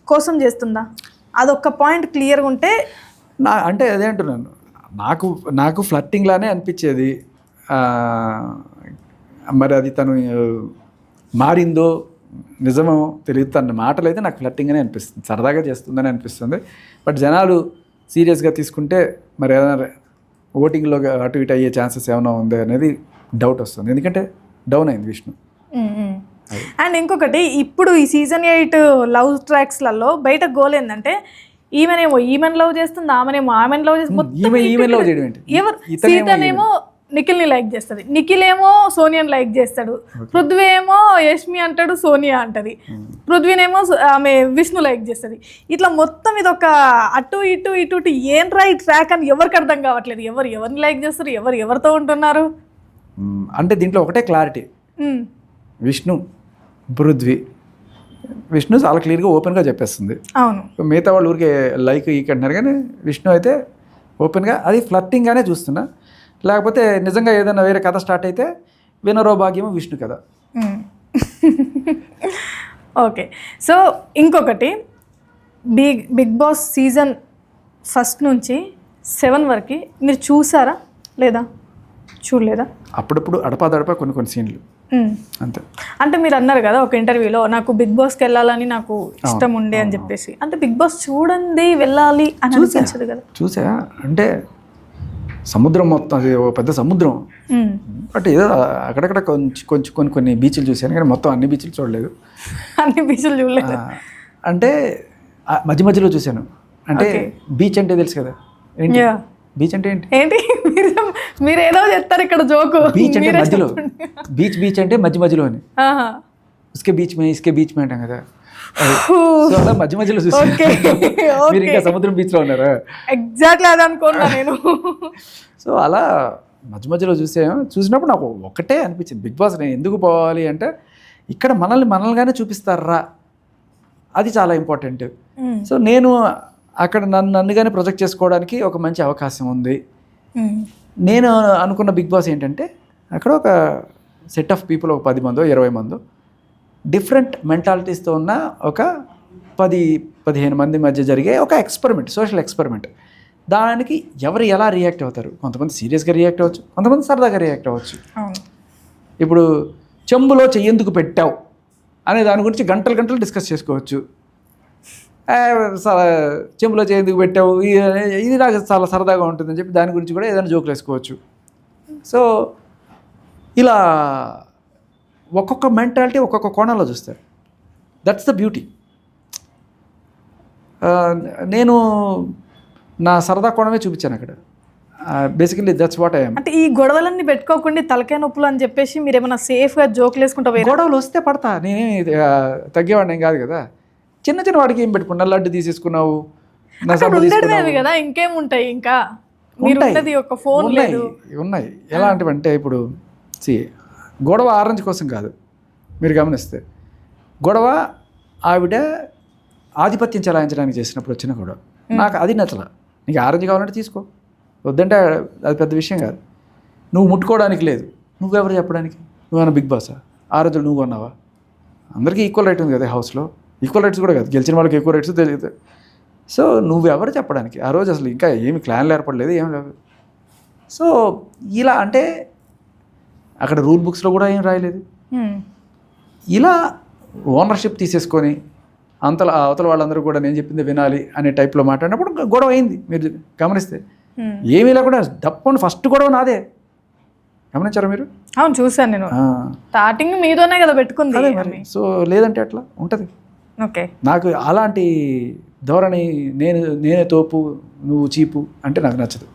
కోసం చేస్తుందా, అదొక్క పాయింట్ క్లియర్గా ఉంటే. అంటే అదే అంటున్నాను, నాకు ఫ్లర్టింగ్ లానే అనిపించేది. మరి అది తను మారిందో నిజమో తెలియదు, తన మాటలు అయితే నాకు ఫ్లర్టింగ్ అనే అనిపిస్తుంది, సరదాగా చేస్తుందని అనిపిస్తుంది. బట్ జనాలు సీరియస్గా తీసుకుంటే మరి ఏదైనా ఓటింగ్లో అటు ఇటు అయ్యే ఛాన్సెస్ ఏమైనా ఉంది అనేది డౌట్ వస్తుంది, ఎందుకంటే డౌన్ అయింది విష్ణు. అండ్ ఇంకొకటి, ఇప్పుడు ఈ సీజన్ 8 లవ్ ట్రాక్స్లలో బయట గోల్ ఏంటంటే, ఈమెనేమో ఈమెన్ లవ్ చేస్తుంది, ఆమెనేమో ఆమెన్ లవ్ చేస్తుంది. ఎవరు సీతనేమో నిఖిల్ని లైక్ చేస్తుంది, నిఖిల్ ఏమో సోనియాని లైక్ చేస్తాడు, పృథ్వీ ఏమో యష్మి అంటాడు, సోనియా అంటది, పృథ్వీనేమో ఆమె విష్ణు లైక్ చేస్తుంది. ఇట్లా మొత్తం ఇది ఒక అటు ఇటు ఇటు ఇటు ఏం రైట్ ట్రాక్ అని ఎవరికి అర్థం కావట్లేదు, ఎవరిని లైక్ చేస్తారు, ఎవరితో ఉంటున్నారు. అంటే దీంట్లో ఒకటే క్లారిటీ, విష్ణు పృథ్వీ. విష్ణు చాలా క్లియర్గా ఓపెన్గా చెప్పేస్తుంది. అవును, మిగతా వాళ్ళు ఊరికే లైక్ అంటున్నారు, కానీ విష్ణు అయితే ఓపెన్గా అది ఫ్లర్టింగ్గానే చూస్తున్నా. లేకపోతే నిజంగా ఏదైనా వేరే కథ స్టార్ట్ అయితే వినరో భాగ్యము విష్ణు కదా. ఓకే. సో ఇంకొకటి, బిగ్ బాస్ సీజన్ 1 నుంచి 7 వరకు మీరు చూసారా లేదా? చూడలేదా? అప్పుడప్పుడు అడపా కొన్ని సీన్లు అంతే. అంటే మీరు అన్నారు కదా ఒక ఇంటర్వ్యూలో, నాకు బిగ్ బాస్కి వెళ్ళాలని నాకు ఇష్టం ఉండే అని చెప్పేసి, అంటే బిగ్ బాస్ చూడండి వెళ్ళాలి అని అనిపించదు కదా? చూసా, అంటే సముద్రం మొత్తం అది ఒక పెద్ద సముద్రం. బట్ ఏదో అక్కడక్కడ కొన్ని బీచ్లు చూశాను, కానీ మొత్తం అన్ని బీచ్లు చూడలేదు. అన్ని బీచ్లు చూడలేదు అంటే మధ్య మధ్యలో చూశాను. అంటే బీచ్ అంటే తెలుసు కదా, ఏంటి బీచ్ అంటే ఏంటి మీరు ఏదో చెప్తారు ఇక్కడ జోకు. బీచ్ అంటే మధ్యలో, బీచ్ అంటే మధ్యలో అని, ఇసుకే బీచ్ మే అంటాం కదా. సో అలా మధ్యలో చూసాను. మీరు ఇంకా సముద్రం బీచ్లో ఉన్నారా? ఎగ్జాక్ట్లీ అది అనుకున్నా నేను. సో అలా మధ్యలో చూసినప్పుడు నాకు ఒకటే అనిపించింది, బిగ్ బాస్ నేను ఎందుకు పోవాలి అంటే, ఇక్కడ మనల్నిగానే చూపిస్తారా, అది చాలా ఇంపార్టెంట్. సో నేను అక్కడ నన్నుగానే ప్రొజెక్ట్ చేసుకోవడానికి ఒక మంచి అవకాశం ఉంది. నేను అనుకున్న బిగ్ బాస్ ఏంటంటే, అక్కడ ఒక సెట్ ఆఫ్ పీపుల్, ఒక 10 మందో 20 మందో డిఫరెంట్ మెంటాలిటీస్తో ఉన్న ఒక 10-15 మంది మధ్య జరిగే ఒక ఎక్స్పెరిమెంట్, సోషల్ ఎక్స్పెరిమెంట్. దానికి ఎవరు ఎలా రియాక్ట్ అవుతారు, కొంతమంది సీరియస్గా రియాక్ట్ అవ్వచ్చు, కొంతమంది సరదాగా రియాక్ట్ అవ్వచ్చు. ఇప్పుడు చెంబులో చెయ్యేందుకు పెట్టావు అనే దాని గురించి గంటలు డిస్కస్ చేసుకోవచ్చు. చెంబులో చెయ్యేందుకు పెట్టావు, ఇది నాకు చాలా సరదాగా ఉంటుందని చెప్పి దాని గురించి కూడా ఏదైనా జోకులు వేసుకోవచ్చు. సో ఇలా ఒక్కొక్క మెంటాలిటీ ఒక్కొక్క కోణంలో చూస్తారు. That's the beauty. నేను నా సరదా కోణమే చూపించాను అక్కడ. Basically that's what I am. అంటే ఈ గొడవలన్నీ పెట్టుకోకుండా తలకాయ నొప్పులు అని చెప్పేసి మీరు ఏమైనా సేఫ్గా జోకులు వేసుకుంటా? గొడవలు వస్తే పడతా, నేనే తగ్గేవాడిని ఏం కాదు కదా. చిన్న వాడికి ఏం పెట్టుకున్నా, లడ్డు తీసేసుకున్నావు, కదా, ఇంకేముంటాయి, ఇంకా ఒక ఫోన్ ఉన్నాయి. ఎలాంటివంటే ఇప్పుడు గొడవ ఆరెంజ్ కోసం కాదు, మీరు గమనిస్తే గొడవ ఆవిడ ఆధిపత్యం చెలాయించడానికి చేసినప్పుడు వచ్చిన గొడవ. నాకు అది నచ్చల. నీకు ఆరెంజ్ కావాలంటే తీసుకో, వద్దంటే అది పెద్ద విషయం కాదు. నువ్వు ముట్టుకోవడానికి లేదు, నువ్వెవరు చెప్పడానికి? నువ్వేనా బిగ్ బాసా? ఆరెంజ్లు నువ్వు కొన్నావా? అందరికీ ఈక్వల్ రైట్ ఉంది కదా హౌస్లో. ఈక్వల్ రైట్స్ కూడా కాదు, గెలిచిన వాళ్ళకి ఎక్కువ రైట్స్ తెలియదు. సో నువ్వెవరు చెప్పడానికి? ఆ రోజు అసలు ఇంకా ఏమి క్లాన్లు ఏర్పడలేదు, ఏం లేదు. సో ఇలా అంటే అక్కడ రూల్ బుక్స్లో కూడా ఏం రాయలేదు. ఇలా ఓనర్షిప్ తీసేసుకొని అవతల వాళ్ళందరూ కూడా నేను చెప్పింది వినాలి అనే టైప్లో మాట్లాడినప్పుడు గొడవ అయింది. మీరు గమనిస్తే ఏమీ లేకుండా డప్పని ఫస్ట్ గొడవ నాదే. గమనించారా మీరు? అవును, చూసాను నేను. స్టార్టింగ్ మీతోనే కదా పెట్టుకుంది. అదే మరి. సో లేదంటే అట్లా ఉంటుంది. ఓకే, నాకు అలాంటి ధోరణి, నేనే తోపు నువ్వు చీపు అంటే నాకు నచ్చదు.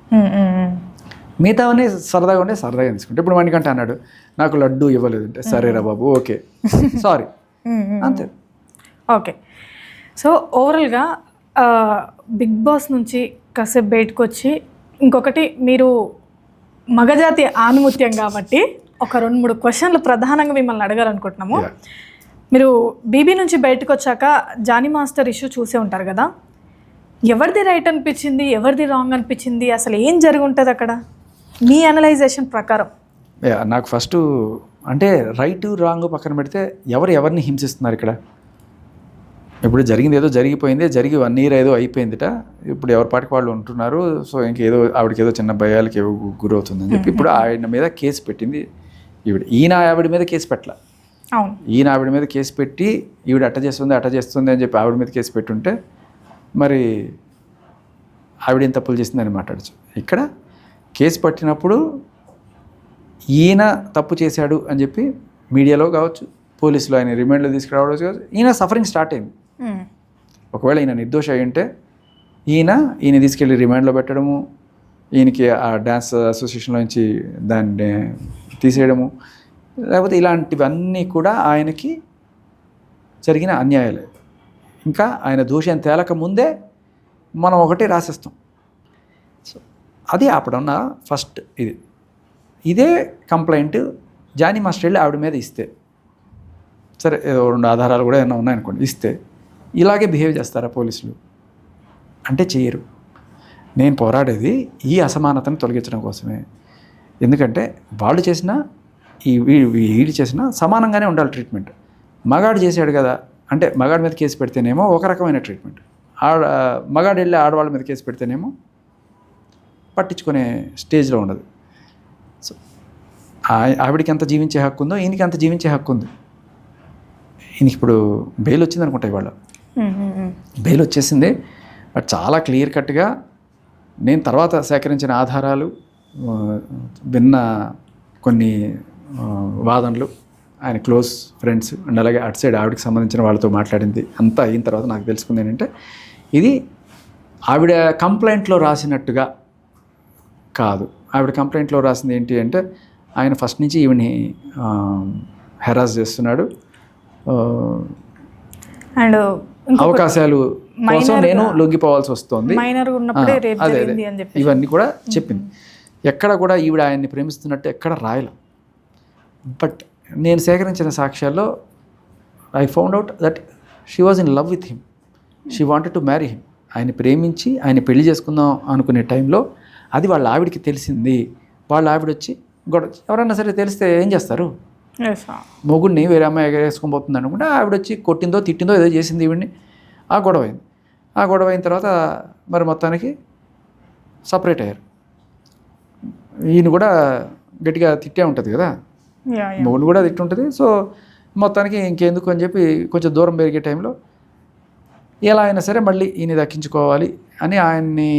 మిగతావన్నీ సరదాగా ఉండే సరదాగా తీసుకుంటే, ఇప్పుడు మణికంఠ అన్నాడు నాకు లడ్డు ఇవ్వలేదు అంటే, సరేరా బాబు ఓకే సారీ అంతే. ఓకే, సో ఓవరాల్గా బిగ్ బాస్ నుంచి కాసేపు బయటకు వచ్చి, ఇంకొకటి మీరు మగజాతి ఆనుమత్యం కాబట్టి ఒక 2-3 క్వశ్చన్లు ప్రధానంగా మిమ్మల్ని అడగాలనుకుంటున్నాము. మీరు బీబీ నుంచి బయటకు వచ్చాక జానీ మాస్టర్ ఇష్యూ చూసే ఉంటారు కదా, ఎవరిది రైట్ అనిపించింది, ఎవరిది రాంగ్ అనిపించింది, అసలు ఏం జరిగి ఉంటుంది అక్కడ మీ అనలైజేషన్ ప్రకారం? నాకు ఫస్ట్ అంటే రైట్ రాంగ్ పక్కన పెడితే ఎవరిని హింసిస్తున్నారు ఇక్కడ? ఇప్పుడు జరిగింది ఏదో జరిగిపోయింది, జరిగి 1 year ఏదో అయిపోయిందిట. ఇప్పుడు ఎవరి పాటికి వాళ్ళు ఉంటున్నారు. సో ఇంకేదో ఆవిడకి ఏదో చిన్న భయాలకి ఏవో గురవుతుందని చెప్పి ఇప్పుడు ఆయన మీద కేసు పెట్టింది ఈయన ఆవిడ మీద కేసు పెట్టాల. అవును, ఈయన ఆవిడ మీద కేసు పెట్టి ఈవిడ అట్ట చేస్తుంది అని చెప్పి ఆవిడ మీద కేసు పెట్టుంటే మరి ఆవిడ ఏం తప్పులు చేసిందని మాట్లాడచ్చు. ఇక్కడ కేసు పట్టినప్పుడు ఈయన తప్పు చేశాడు అని చెప్పి మీడియాలో కావచ్చు, పోలీసులు ఆయన రిమాండ్లో తీసుకురావడం కావచ్చు, ఈయన సఫరింగ్ స్టార్ట్ అయింది. ఒకవేళ ఈయన నిర్దోష అయి ఉంటే ఈయన తీసుకెళ్ళి రిమాండ్లో పెట్టడము, ఈయనకి ఆ డ్యాన్స్ అసోసియేషన్లో నుంచి దాన్ని తీసేయడము, లేకపోతే ఇలాంటివన్నీ కూడా ఆయనకి జరిగిన అన్యాయాలే. ఇంకా ఆయన దోషం తేలక ముందే మనం ఒకటి రాసేస్తాం. సో అది అప్పుడున్న ఫస్ట్ ఇదే కంప్లైంట్ జానీ మాస్టర్ వెళ్ళి ఆవిడ మీద ఇస్తే, సరే ఏదో 2 ఆధారాలు కూడా ఏమైనా ఉన్నాయనుకోండి, ఇస్తే ఇలాగే బిహేవ్ చేస్తారా పోలీసులు అంటే? చేయరు. నేను పోరాడేది ఈ అసమానతను తొలగించడం కోసమే. ఎందుకంటే వాళ్ళు చేసిన వీడు చేసిన సమానంగానే ఉండాలి ట్రీట్మెంట్. మగాడు చేశాడు కదా అంటే మగాడి మీద కేసు పెడితేనేమో ఒక రకమైన ట్రీట్మెంట్, మగాడు వెళ్ళి ఆడవాళ్ళ మీద కేసు పెడితేనేమో పట్టించుకునే స్టేజ్లో ఉండదు. సో ఆవిడికి ఎంత జీవించే హక్కు ఉందో ఈయనకి అంత జీవించే హక్కు ఉంది. ఈయనకి ఇప్పుడు బెయిల్ వచ్చింది అనుకుంటా, ఇవాళ బెయిల్ వచ్చేసింది. బట్ చాలా క్లియర్ కట్గా నేను తర్వాత సేకరించిన ఆధారాలు, విన్న కొన్ని వాదనలు, ఆయన క్లోజ్ ఫ్రెండ్స్ అండ్ అలాగే అటు సైడ్ ఆవిడకి సంబంధించిన వాళ్ళతో మాట్లాడింది అంతా అయిన తర్వాత నాకు తెలుసుకుంది ఏంటంటే, ఇది ఆవిడ కంప్లైంట్లో రాసినట్టుగా కాదు. ఆవిడ కంప్లైంట్లో రాసింది ఏంటి అంటే, ఆయన ఫస్ట్ నుంచి ఈవిని హెరాస్ చేస్తున్నాడు, అండ్ అవకాశాలు కోసం నేను లొంగిపోవాల్సి వస్తుంది, అదే ఇవన్నీ కూడా చెప్పింది. ఎక్కడ కూడా ఈవిడ ఆయన్ని ప్రేమిస్తున్నట్టు ఎక్కడ రాయలే. బట్ నేను సేకరించిన సాక్ష్యాల్లో I found out that she was in love with him, she wanted to marry him. ఆయన ప్రేమించి ఆయన పెళ్లి చేసుకుందాం అనుకునే టైంలో అది వాళ్ళ ఆవిడికి తెలిసింది. వాళ్ళ ఆవిడ వచ్చి ఎవరన్నా సరే తెలిస్తే ఏం చేస్తారు? మొగుడిని వేరే అమ్మాయి ఎగరేసుకొని పోతుంది అనుకుంటే ఆవిడ వచ్చి కొట్టిందో తిట్టిందో ఏదో చేసింది ఈవిడ్ని. ఆ గొడవ అయింది. ఆ గొడవ అయిన తర్వాత మరి మొత్తానికి సపరేట్ అయ్యారు. ఈయన కూడా గట్టిగా తిట్టే ఉంటుంది కదా, మొగుడు కూడా తిట్టి ఉంటుంది. సో మొత్తానికి ఇంకెందుకు అని చెప్పి కొంచెం దూరం పెరిగే టైంలో ఎలా అయినా సరే మళ్ళీ ఈయన దక్కించుకోవాలి అని ఆయన్ని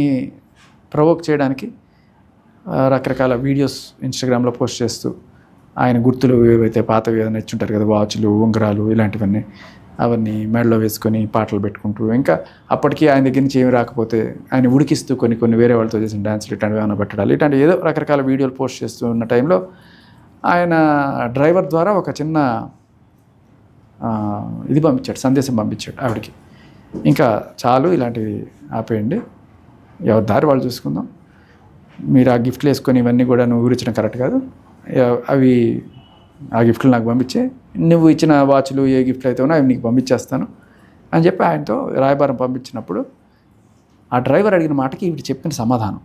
ప్రవోక్ చేయడానికి రకరకాల వీడియోస్ ఇన్స్టాగ్రామ్లో పోస్ట్ చేస్తూ ఆయన గుర్తులు ఏవైతే పాతవి ఏదైనా ఇచ్చుంటారు కదా, వాచ్లు, ఉంగరాలు, ఇలాంటివన్నీ అవన్నీ మెడలో వేసుకొని పాటలు పెట్టుకుంటూ, ఇంకా అప్పటికీ ఆయన దగ్గర నుంచి ఏమి రాకపోతే ఆయన ఉడికిస్తూ కొన్ని వేరే వాళ్ళతో చేసిన డ్యాన్స్లు ఇట్లాంటివి ఏమైనా పెట్టడాలి, ఇట్లాంటి ఏదో రకరకాల వీడియోలు పోస్ట్ చేస్తూ ఉన్న టైంలో ఆయన డ్రైవర్ ద్వారా ఒక చిన్న సందేశం పంపించాడు ఆవిడకి, ఇంకా చాలు ఇలాంటివి ఆపేయండి, ఎవరి దారి వాళ్ళు చూసుకుందాం, మీరు ఆ గిఫ్ట్లు వేసుకొని ఇవన్నీ కూడా నువ్వు ఊరించడం కరెక్ట్ కాదు, అవి ఆ గిఫ్ట్లు నాకు పంపించే, నువ్వు ఇచ్చిన వాచ్లు ఏ గిఫ్ట్లు అయితే ఉన్నా అవి నీకు పంపించేస్తాను అని చెప్పి ఆయనతో రాయబారం పంపించినప్పుడు ఆ డ్రైవర్ అడిగిన మాటకి వీడు చెప్పిన సమాధానం,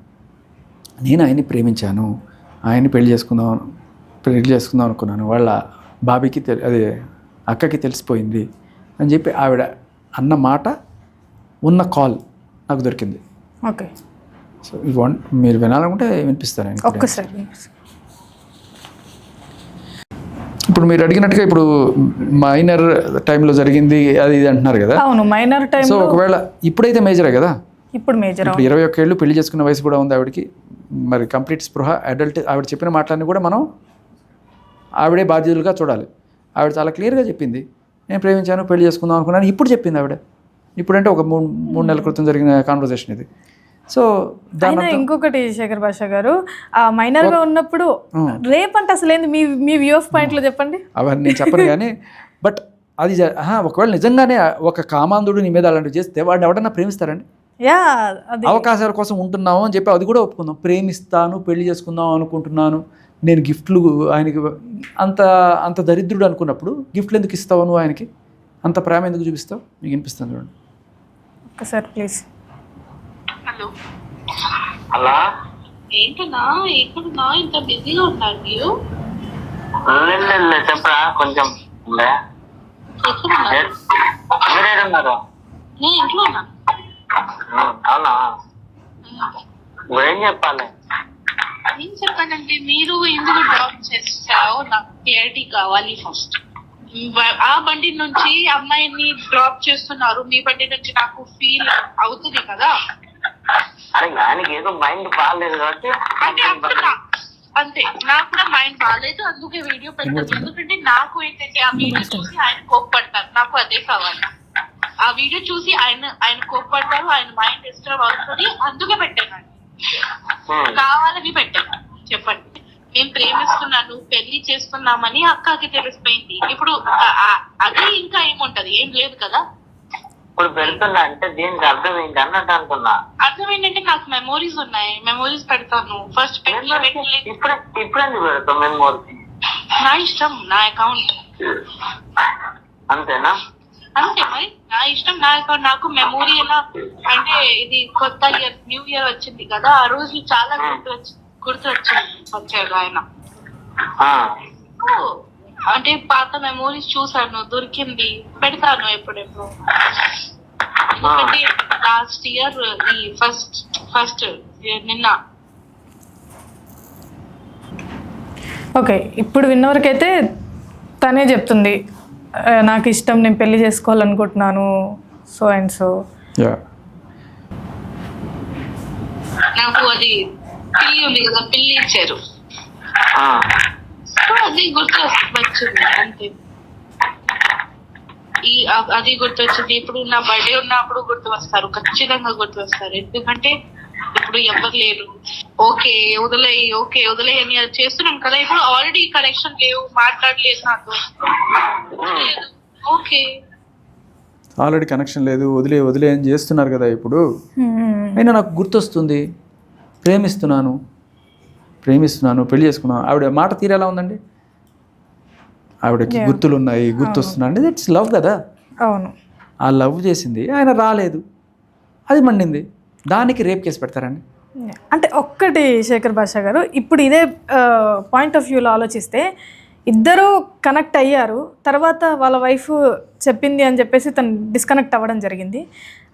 నేను ఆయన్ని ప్రేమించాను, ఆయన్ని పెళ్లి చేసుకుందాం అనుకున్నాను, వాళ్ళ బాబీకి అదే అక్కకి తెలిసిపోయింది అని చెప్పి ఆవిడ అన్న మాట ఉన్న కాల్ నాకు దొరికింది. ఓకే, సో మీరు వినాలనుకుంటే వినిపిస్తాను ఒక్కసారి. ఇప్పుడు మీరు అడిగినట్టుగా ఇప్పుడు మైనర్ టైంలో జరిగింది అది ఇది అంటున్నారు కదా. అవును, మైనర్ టైం. సో ఒకవేళ ఇప్పుడైతే మేజరే కదా. ఇప్పుడు మేజర్. ఇప్పుడు 21 ఏళ్ళు పెళ్లి చేసుకున్న వయసు కూడా ఉంది ఆవిడకి. మరి కంప్లీట్ స్పృహ అడల్ట్. ఆవిడ చెప్పిన మాటలన్నీ కూడా మనం ఆవిడే బాధ్యతలుగా చూడాలి. ఆవిడ చాలా క్లియర్గా చెప్పింది, నేను ప్రేమించాను, పెళ్లి చేసుకుందాం అనుకున్నాను. ఇప్పుడు చెప్పింది ఆవిడ. ఇప్పుడంటే ఒక మూడు నెలల క్రితం జరిగిన కాన్వర్సేషన్ ఇది. సో అయినా ఇంకొకటి శేఖర్ భాష గారు, ఆ మైనర్గా ఉన్నప్పుడు రేప్ అంటే అసలు ఏంది, మీ వ్యూ ఆఫ్ పాయింట్లో చెప్పండి. అవన్నీ నేను చెప్పను కానీ బట్ అది ఒకవేళ నిజంగానే ఒక కామాంధుడు నీ మీద అలాంటివి చేస్తే వాడిని ఎవడన్నా ప్రేమిస్తారండి? యా, అది అవకాశాల కోసం ఉంటున్నాము అని చెప్పి అది కూడా ఒప్పుకుందాం. ప్రేమిస్తాను, పెళ్లి చేసుకుందాం అనుకుంటున్నాను, నేను గిఫ్ట్లు ఆయనకి, అంత దరిద్రుడు అనుకున్నప్పుడు గిఫ్ట్లు ఎందుకు ఇస్తావు నువ్వు ఆయనకి? అంత ప్రేమ ఎందుకు చూపిస్తావు? మీకు వినిపిస్తుంది చూడండి ఒక్కసారి ప్లీజ్. హలో అలా ఏంటన్నా ఎక్కడున్నా ఇంత బిజీగా ఉన్నారు మీరు? చెప్పరా కొంచెం. మీరేడున్నారు? నేను ఇంట్లో ఉన్నా. అవునా, ఏం చెప్పాలి? ఏం చెప్పాలంటే మీరు ఎందుకు డ్రాప్ చేస్తావు నాకు క్లారిటీ కావాలి ఫస్ట్. ఆ బండి నుంచి అమ్మాయిని డ్రాప్ చేస్తున్నారు, మీ బండి నుంచి నాకు ఫీల్ అవుతుంది కదా. అరే ఆయనకి ఏదో మైండ్ బాగాలేదు కాబట్టి అంటే అంతే, నాకు కూడా మైండ్ బాగాలేదు అందుకే వీడియో పెట్టాను. ఎందుకంటే నాకు ఏంటంటే ఆ వీడియో చూసి ఆయన కోప్పడతారు, నాకు అదే కావాలి. ఆ వీడియో చూసి ఆయన కోప్పడతారు, ఆయన మైండ్ డిస్టర్బ్ అవుతుంది, అందుకే పెట్టాను. కావాలని పెట్టాను. చెప్పండి, నేను ప్రేమిస్తున్నాను, పెళ్లి చేస్తున్నామని అక్కకి తెలిసిపోయింది. ఇప్పుడు అది ఇంకా ఏముంటది, ఏం లేదు కదా. ఇప్పుడు పెడుతున్నా అంటే దీనికి అర్థం ఏంటి అన్నట్టు అంటున్నా. అర్థం ఏంటంటే నాకు మెమోరీస్ ఉన్నాయి, మెమోరీస్ పెడతాను. ఫస్ట్ ఇప్పుడు ఎందుకు పెడతాం మెమోరీస్? నా ఇష్టం, నా అకౌంట్. అంతేనా? అంతే మరి, నా ఇష్టం, నా అకౌంట్. నాకు మెమోరీ ఎలా అంటే ఇది కొత్త ఇయర్, న్యూ ఇయర్ వచ్చింది కదా, ఆ రోజు చాలా గుర్తు వచ్చాడు ఆయన. అంటే పాత మెమోరీస్ చూసాను, దొరికింది, పెడతాను ఎప్పుడెప్పుడు. ఎందుకంటే లాస్ట్ ఇయర్ ఈ ఫస్ట్ నిన్న. ఓకే, ఇప్పుడు విన్నవరకైతే తనే చెప్తుంది నాకు ఇష్టం, నేను పెళ్లి చేసుకోవాలనుకుంటున్నాను, సో అండ్ సో. నాకు అది పిల్లి ఉంది కదా, పిల్లి ఇచ్చారు, అది గుర్తు వచ్చింది అంతే. అది గుర్తొచ్చింది. ఇప్పుడు నా బర్త్డే ఉన్నప్పుడు గుర్తు వస్తారు, ఖచ్చితంగా గుర్తు వస్తారు. ఎందుకంటే ఇప్పుడు ఎవరు లేరు. ఓకే వదిలే అని చేస్తున్నాం కదా. ఇప్పుడు ఆల్రెడీ కనెక్షన్ లేవు, మాట్లాడలేదు నాతో. ఓకే, ఆల్రెడీ కనెక్షన్ లేదు, వదిలే అని చేస్తున్నారు కదా ఇప్పుడు. అయినా నాకు గుర్తొస్తుంది, ప్రేమిస్తున్నాను, పెళ్లి చేసుకున్నాను. ఆవిడ మాట తీరేలా ఉందండి, ఆవిడకి గుర్తులు ఉన్నాయి, గుర్తొస్తున్నాయి అంటే దట్స్ లవ్ కదా. అవును, ఆ లవ్ చేసింది, ఆయన రాలేదు, అది మండింది, దానికి రేప్ కేసు పెడతారండి? అంటే ఒక్కటి శేఖర్ భాష గారు, ఇప్పుడు ఇదే పాయింట్ ఆఫ్ వ్యూలో ఆలోచిస్తే ఇద్దరు కనెక్ట్ అయ్యారు, తర్వాత వాళ్ళ వైఫ్ చెప్పింది అని చెప్పేసి తను డిస్కనెక్ట్ అవ్వడం జరిగింది.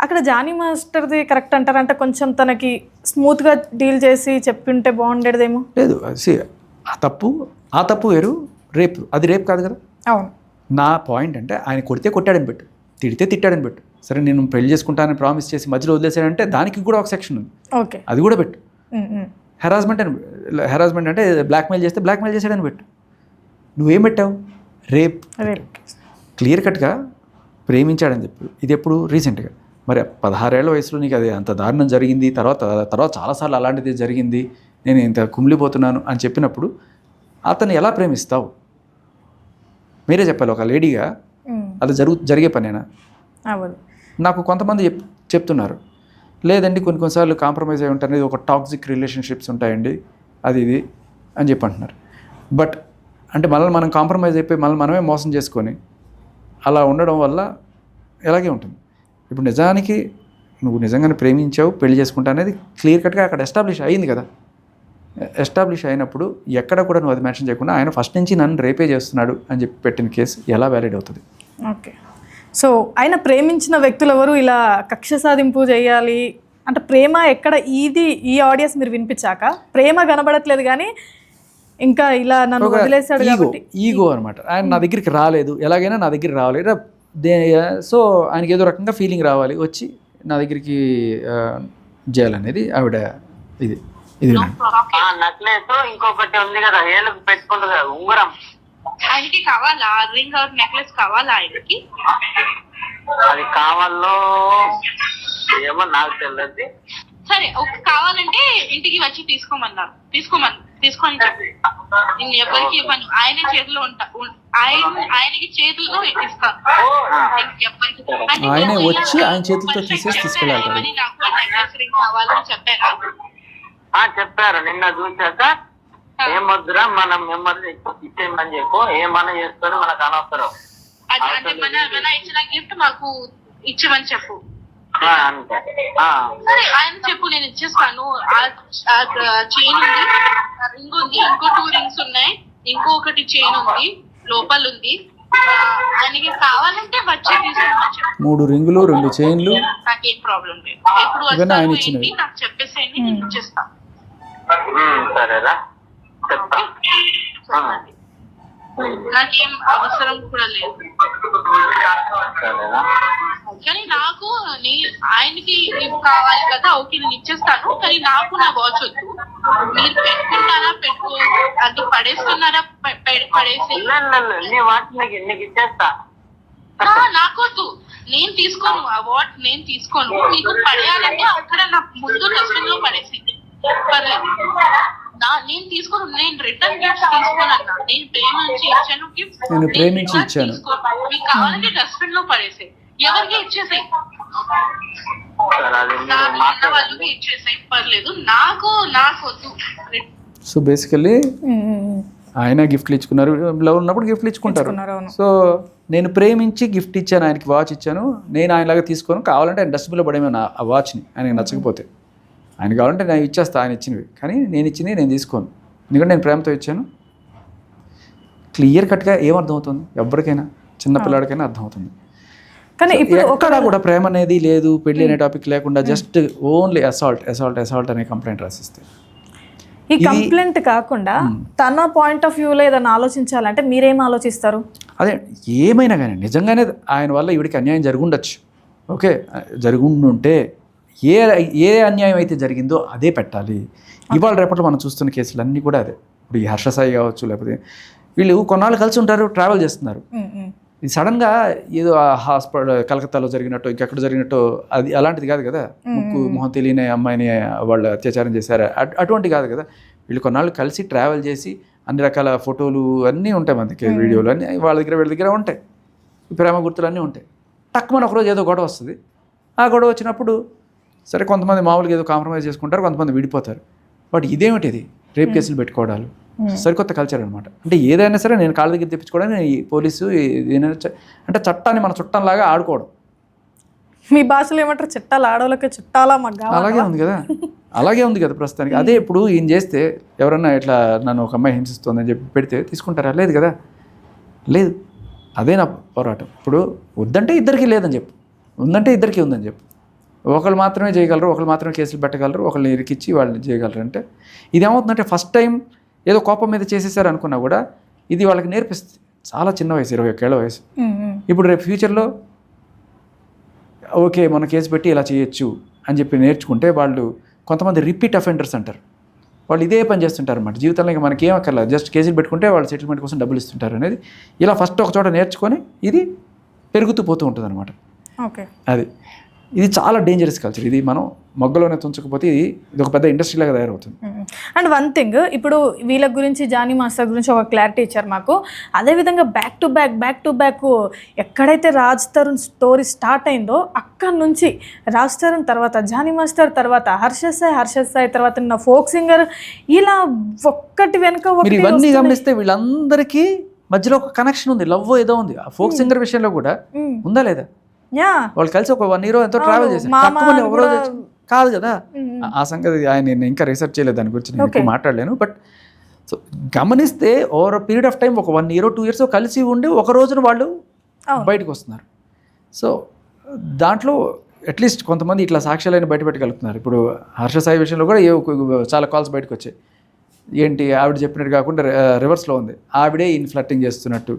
అక్కడ జానీ మాస్టర్ది కరెక్ట్ అంటారంటే కొంచెం తనకి స్మూత్గా డీల్ చేసి చెప్పింటే బాగుండేదేమో. లేదు, ఆ తప్పు వేరు, రేపు అది రేపు కాదు కదా. అవును, నా పాయింట్ అంటే ఆయన కొడితే కొట్టాడని పెట్టు, తిడితే తిట్టాడని పెట్టు. సరే నేను పెళ్లి చేసుకుంటానని ప్రామిస్ చేసి మధ్యలో వదిలేసాడంటే దానికి కూడా ఒక సెక్షన్ ఉంది, ఓకే, అది కూడా పెట్టు. హెరాస్మెంట్ అంటే బ్లాక్మెయిల్ చేస్తే బ్లాక్మెయిల్ చేసాడని పెట్టు. నువ్వేం పెట్టావు? రేప్. క్లియర్ కట్గా ప్రేమించాడని చెప్పు. ఇది ఎప్పుడు? రీసెంట్గా. మరి 16 ఏళ్ల వయసులో నీకు అది అంత దారుణం జరిగింది, తర్వాత చాలాసార్లు అలాంటిది జరిగింది, నేను ఇంత కుమిలిపోతున్నాను అని చెప్పినప్పుడు అతను ఎలా ప్రేమిస్తావు? మీరే చెప్పాలి. ఒక లేడీగా అది జరిగే పనేనా? నాకు కొంతమంది చెప్తున్నారు, లేదండి కొన్నిసార్లు కాంప్రమైజ్ అయి ఉంటారు, ఒక టాక్సిక్ రిలేషన్షిప్స్ ఉంటాయండి, అది ఇది అని చెప్పి అంటున్నారు. బట్ అంటే మనల్ని మనం కాంప్రమైజ్ అయిపోయి మనమే మోసం చేసుకొని అలా ఉండడం వల్ల ఎలాగే ఉంటుంది. ఇప్పుడు నిజానికి నువ్వు నిజంగానే ప్రేమించావు, పెళ్లి చేసుకుంటా అనేది క్లియర్ కట్గా అక్కడ ఎస్టాబ్లిష్ అయ్యింది కదా. ఎస్టాబ్లిష్ అయినప్పుడు ఎక్కడ కూడా నువ్వు అది మెన్షన్ చేయకుండా ఆయన ఫస్ట్ నుంచి నన్ను రేపే చేస్తున్నాడు అని చెప్పి పెట్టిన కేసు ఎలా వ్యాలిడ్ అవుతుంది? ఓకే, సో ఆయన ప్రేమించిన వ్యక్తులు ఎవరు ఇలా కక్ష సాధింపు చేయాలి అంటే ప్రేమ ఎక్కడ? ఈ ఆడియన్స్ మీరు వినిపించాక ప్రేమ కనబడట్లేదు కానీ ఇంకా ఇలా నన్ను వదిలేశాడు కాబట్టి ఈగో అనమాట. ఆయన నా దగ్గరికి రాలేదు, ఎలాగైనా నా దగ్గరికి రావాలి, సో ఆయనకి ఏదో రకంగా ఫీలింగ్ రావాలి, వచ్చి నా దగ్గరికి చేయాలనేది ఆవిడ ఇది ఇది నెక్లెస్ ఇంకొకటి ఉంది కదా ఏళ్ళకి పెట్టుకుంటుంది కదా ఉంగరం, ఆయనకి కావాలా రింగ్ ఆర్ నెక్లెస్ కావాలా ఆయనకి? అది కావాలో ఏమో నాకు తెలియదు. సరే కావాలంటే ఇంటికి వచ్చి తీసుకొని చెప్పి నేను ఎవరికి ఇవ్వను, ఆయన చేతిలో ఆయనకి చేతుల్లో ఇస్తాను. ఆయనే వచ్చి ఆయన చేతులతో తీసేసి తీసుకెళ్ళాలి. నాకు నెక్లెస్ రింగ్ కావాలని చెప్పారా? చెప్పారు నిన్న చూసాక. ఏమొద్దురా మనం మిమ్మల్ని ఇచ్చేయమని చెప్పు, ఏమన్నా చేసుకొని మనకు అనవసరం. అంటే మన ఇచ్చిన గిఫ్ట్ మాకు ఇచ్చేమని చెప్పు. అంతే. సరే ఆయన చెప్పు, నేను ఇచ్చేస్తాను. చైన్ ఉంది, రింగ్ ఉంది, ఇంకో 2 రింగ్స్ ఉన్నాయి, ఇంకొకటి చైన్ ఉంది, లోపల ఉంది. ఆయనకి కావాలంటే వచ్చి తీసుకోమని చెప్పు. 3 రింగులు 2 చైన్లు, నాకేం ప్రాబ్లం లేదు. ఎప్పుడు వస్తాను ఏంటి నాకు చెప్పేసేయండి, నేను ఇచ్చేస్తాను. సరేరా చెప్తా. నాకేం అవసరం కూడా లేదు. కానీ నాకు ఆయనకి కావాలి కదా, ఓకే నేను ఇచ్చేస్తాను. కానీ నాకు నా వాచ్ వద్దు. మీరు పెట్టుకుంటారా అంటే పడేస్తున్నారా పడేసి నీకు ఇచ్చేస్తా. నాకొద్దు, నేను తీసుకోను. ఆ వాచ్ నేను తీసుకోను. మీకు పడేయాలంటే అక్కడ నా ముందు డస్ట్బిన్ లో పడేసింది పర్లేదు. నేను తీసుకోను, నేను రిటర్న్ గిఫ్ట్ తీసుకోనన్నా. నేను ప్రేమించి ఇచ్చాను గిఫ్ట్, నేను ప్రేమించి ఇచ్చాను. మీకు కావాలంటే డస్ట్బిన్ లో పడేసాయి, ఎవరికి ఇచ్చేసాయి, వాళ్ళకి ఇచ్చేసాయి పర్లేదు. నాకు వద్దు. సో బేసికల్లీ ఆయన గిఫ్ట్లు ఇచ్చుకున్నారు, లవ్ ఉన్నప్పుడు గిఫ్ట్లు ఇచ్చుకుంటారు. సో నేను ప్రేమించి గిఫ్ట్ ఇచ్చాను, ఆయనకి వాచ్ ఇచ్చాను. నేను ఆయనలాగా తీసుకోను, కావాలంటే ఆయన డస్ట్బిన్లో పడేమో ఆ వాచ్ని, ఆయనకి నచ్చకపోతే. ఆయన కావాలంటే నేను ఇచ్చేస్తా ఆయన ఇచ్చినవి, కానీ నేను ఇచ్చింది నేను తీసుకోను, ఎందుకంటే నేను ప్రేమతో ఇచ్చాను. క్లియర్ కట్గా ఏమర్థమవుతుంది ఎవరికైనా, చిన్నపిల్లాడికైనా అర్థమవుతుంది. కానీ ఇప్పుడు ఎక్కడ కూడా ప్రేమ అనేది లేదు, పెళ్లి అనే టాపిక్ లేకుండా జస్ట్ ఓన్లీ అసాల్ట్ అనే కంప్లైంట్ రాసిస్తే. ఈ కంప్లైంట్ కాకుండా తన పాయింట్ ఆఫ్ వ్యూలో ఏదైనా ఆలోచించాలంటే మీరేం ఆలోచిస్తారు? అదే ఏమైనా కానీ నిజంగానే ఆయన వల్ల ఈవిడికి అన్యాయం జరుగుండొచ్చు, ఓకే, జరుగుండుంటే ఏ అన్యాయం అయితే జరిగిందో అదే పెట్టాలి. ఇవాళ రేపట్లో మనం చూస్తున్న కేసులు అన్నీ కూడా అదే. ఇప్పుడు ఈ హర్షసాయి కావచ్చు, లేకపోతే వీళ్ళు కొన్నాళ్ళు కలిసి ఉంటారు, ట్రావెల్ చేస్తున్నారు. ఇది సడన్గా ఏదో హాస్పిటల్ కలకత్తాలో జరిగినట్టు ఇంకెక్కడ జరిగినట్టు అది అలాంటిది కాదు కదా. ముక్కు మొహం తెలియని అమ్మాయిని వాళ్ళు అత్యాచారం చేశారు, అటువంటి కాదు కదా. వీళ్ళు కొన్నాళ్ళు కలిసి ట్రావెల్ చేసి అన్ని రకాల ఫోటోలు అన్నీ ఉంటాయి, మనకి వీడియోలు అన్నీ వీళ్ళ దగ్గర ఉంటాయి, ప్రేమ గుర్తులు అన్నీ ఉంటాయి. టక్కుమని ఒకరోజు ఏదో గొడవ వస్తుంది. ఆ గొడవ వచ్చినప్పుడు సరే కొంతమంది మామూలుగా ఏదో కాంప్రమైజ్ చేసుకుంటారు, కొంతమంది విడిపోతారు. బట్ ఇదేమిటి, ఇది రేప్ కేసులు పెట్టుకోవడాలు సరికొత్త కల్చర్ అనమాట. అంటే ఏదైనా సరే నేను కాళ్ళ దగ్గర తెప్పించుకోవడానికి ఈ పోలీసు అంటే చట్టాన్ని మన చుట్టంలాగా ఆడుకోవడం. మీ భాషలో ఏమంటారు, చుట్టాలు ఆడవాళ్ళకి చుట్టాలా మాకు అలాగే ఉంది కదా ప్రస్తుతానికి. అదే ఇప్పుడు ఈయన చేస్తే ఎవరన్నా ఇట్లా నన్ను ఒక అమ్మాయి హింసిస్తుందని చెప్పి పెడితే తీసుకుంటారా? లేదు కదా, లేదు. అదే నా పోరాటం. ఇప్పుడు వద్దంటే ఇద్దరికీ లేదని చెప్పు, ఉందంటే ఇద్దరికీ ఉందని చెప్పు. ఒకళ్ళు మాత్రమే చేయగలరు, ఒకళ్ళు మాత్రమే కేసులు పెట్టగలరు, ఒకళ్ళని ఇరికిచ్చి వాళ్ళని చేయగలరు. అంటే ఇదేమవుతుందంటే ఫస్ట్ టైం ఏదో కోపం మీద చేసేసారు అనుకున్నా కూడా ఇది వాళ్ళకి నేర్పిస్తుంది. చాలా చిన్న వయసు, 21 ఏళ్ల వయసు. ఇప్పుడు రేపు ఫ్యూచర్లో ఓకే మన కేసు పెట్టి ఇలా చేయొచ్చు అని చెప్పి నేర్చుకుంటే వాళ్ళు కొంతమంది రిపీట్ అఫెండర్స్ అంటారు. వాళ్ళు ఇదే పని చేస్తుంటారు అన్నమాట జీవితంలో. ఇంకా మనకి ఏమక్కర్లేదు, జస్ట్ కేసులు పెట్టుకుంటే వాళ్ళు సెటిల్మెంట్ కోసం డబ్బులు ఇస్తుంటారు అనేది ఇలా ఫస్ట్ ఒక చోట నేర్చుకొని ఇది పెరుగుతూ పోతూ ఉంటుంది అనమాట. ఓకే, అది ఇది చాలా డేంజరస్ కల్చర్. ఇది మనం మొగ్గలోనే తుంచకపోతే ఇది ఒక పెద్ద ఇండస్ట్రీలాగా తయారవుతుంది. అండ్ వన్ థింగ్, ఇప్పుడు వీళ్ళ గురించి జానీ మాస్టర్ గురించి ఒక క్లారిటీ ఇచ్చారు మాకు. అదేవిధంగా బ్యాక్ టు బ్యాక్ ఎక్కడైతే రాజ్ తరుణ్ స్టోరీ స్టార్ట్ అయిందో అక్కడ నుంచి రాజ్ తరుణ్ తర్వాత జానీ మాస్టర్ తర్వాత హర్షద్ సాయి తర్వాత నా ఫోక్ సింగర్, ఇలా ఒక్కటి వెనుక మీరు ఇవన్నీ గమనిస్తే వీళ్ళందరికీ మధ్యలో ఒక కనెక్షన్ ఉంది, లవ్ ఏదో ఉంది. ఆ ఫోక్ సింగర్ విషయంలో కూడా ఉందా లేదా? వాళ్ళు కలిసి ఒక 1 year ఎంతో ట్రావెల్ చేశారు, ఒకరోజు కాదు కదా. ఆ సంగతి నేను ఇంకా రీసెర్చ్ చేయలేదు, దాని గురించి నేను ఎక్కువ మాట్లాడలేను. బట్ సో గమనిస్తే ఓవర్ పీరియడ్ ఆఫ్ టైం ఒక 1 year 2 years కలిసి ఉండి ఒక రోజున వాళ్ళు బయటకు వస్తున్నారు. సో దాంట్లో అట్లీస్ట్ కొంతమంది ఇట్లా సాక్ష్యాలను బయటపెట్టగలుగుతున్నారు. ఇప్పుడు హర్షసాయి విషయంలో కూడా చాలా కాల్స్ బయటకు వచ్చాయి. ఏంటి ఆవిడ చెప్పినట్టు కాకుండా రివర్స్లో ఉంది, ఆవిడే ఫ్లర్టింగ్ చేస్తున్నట్టు,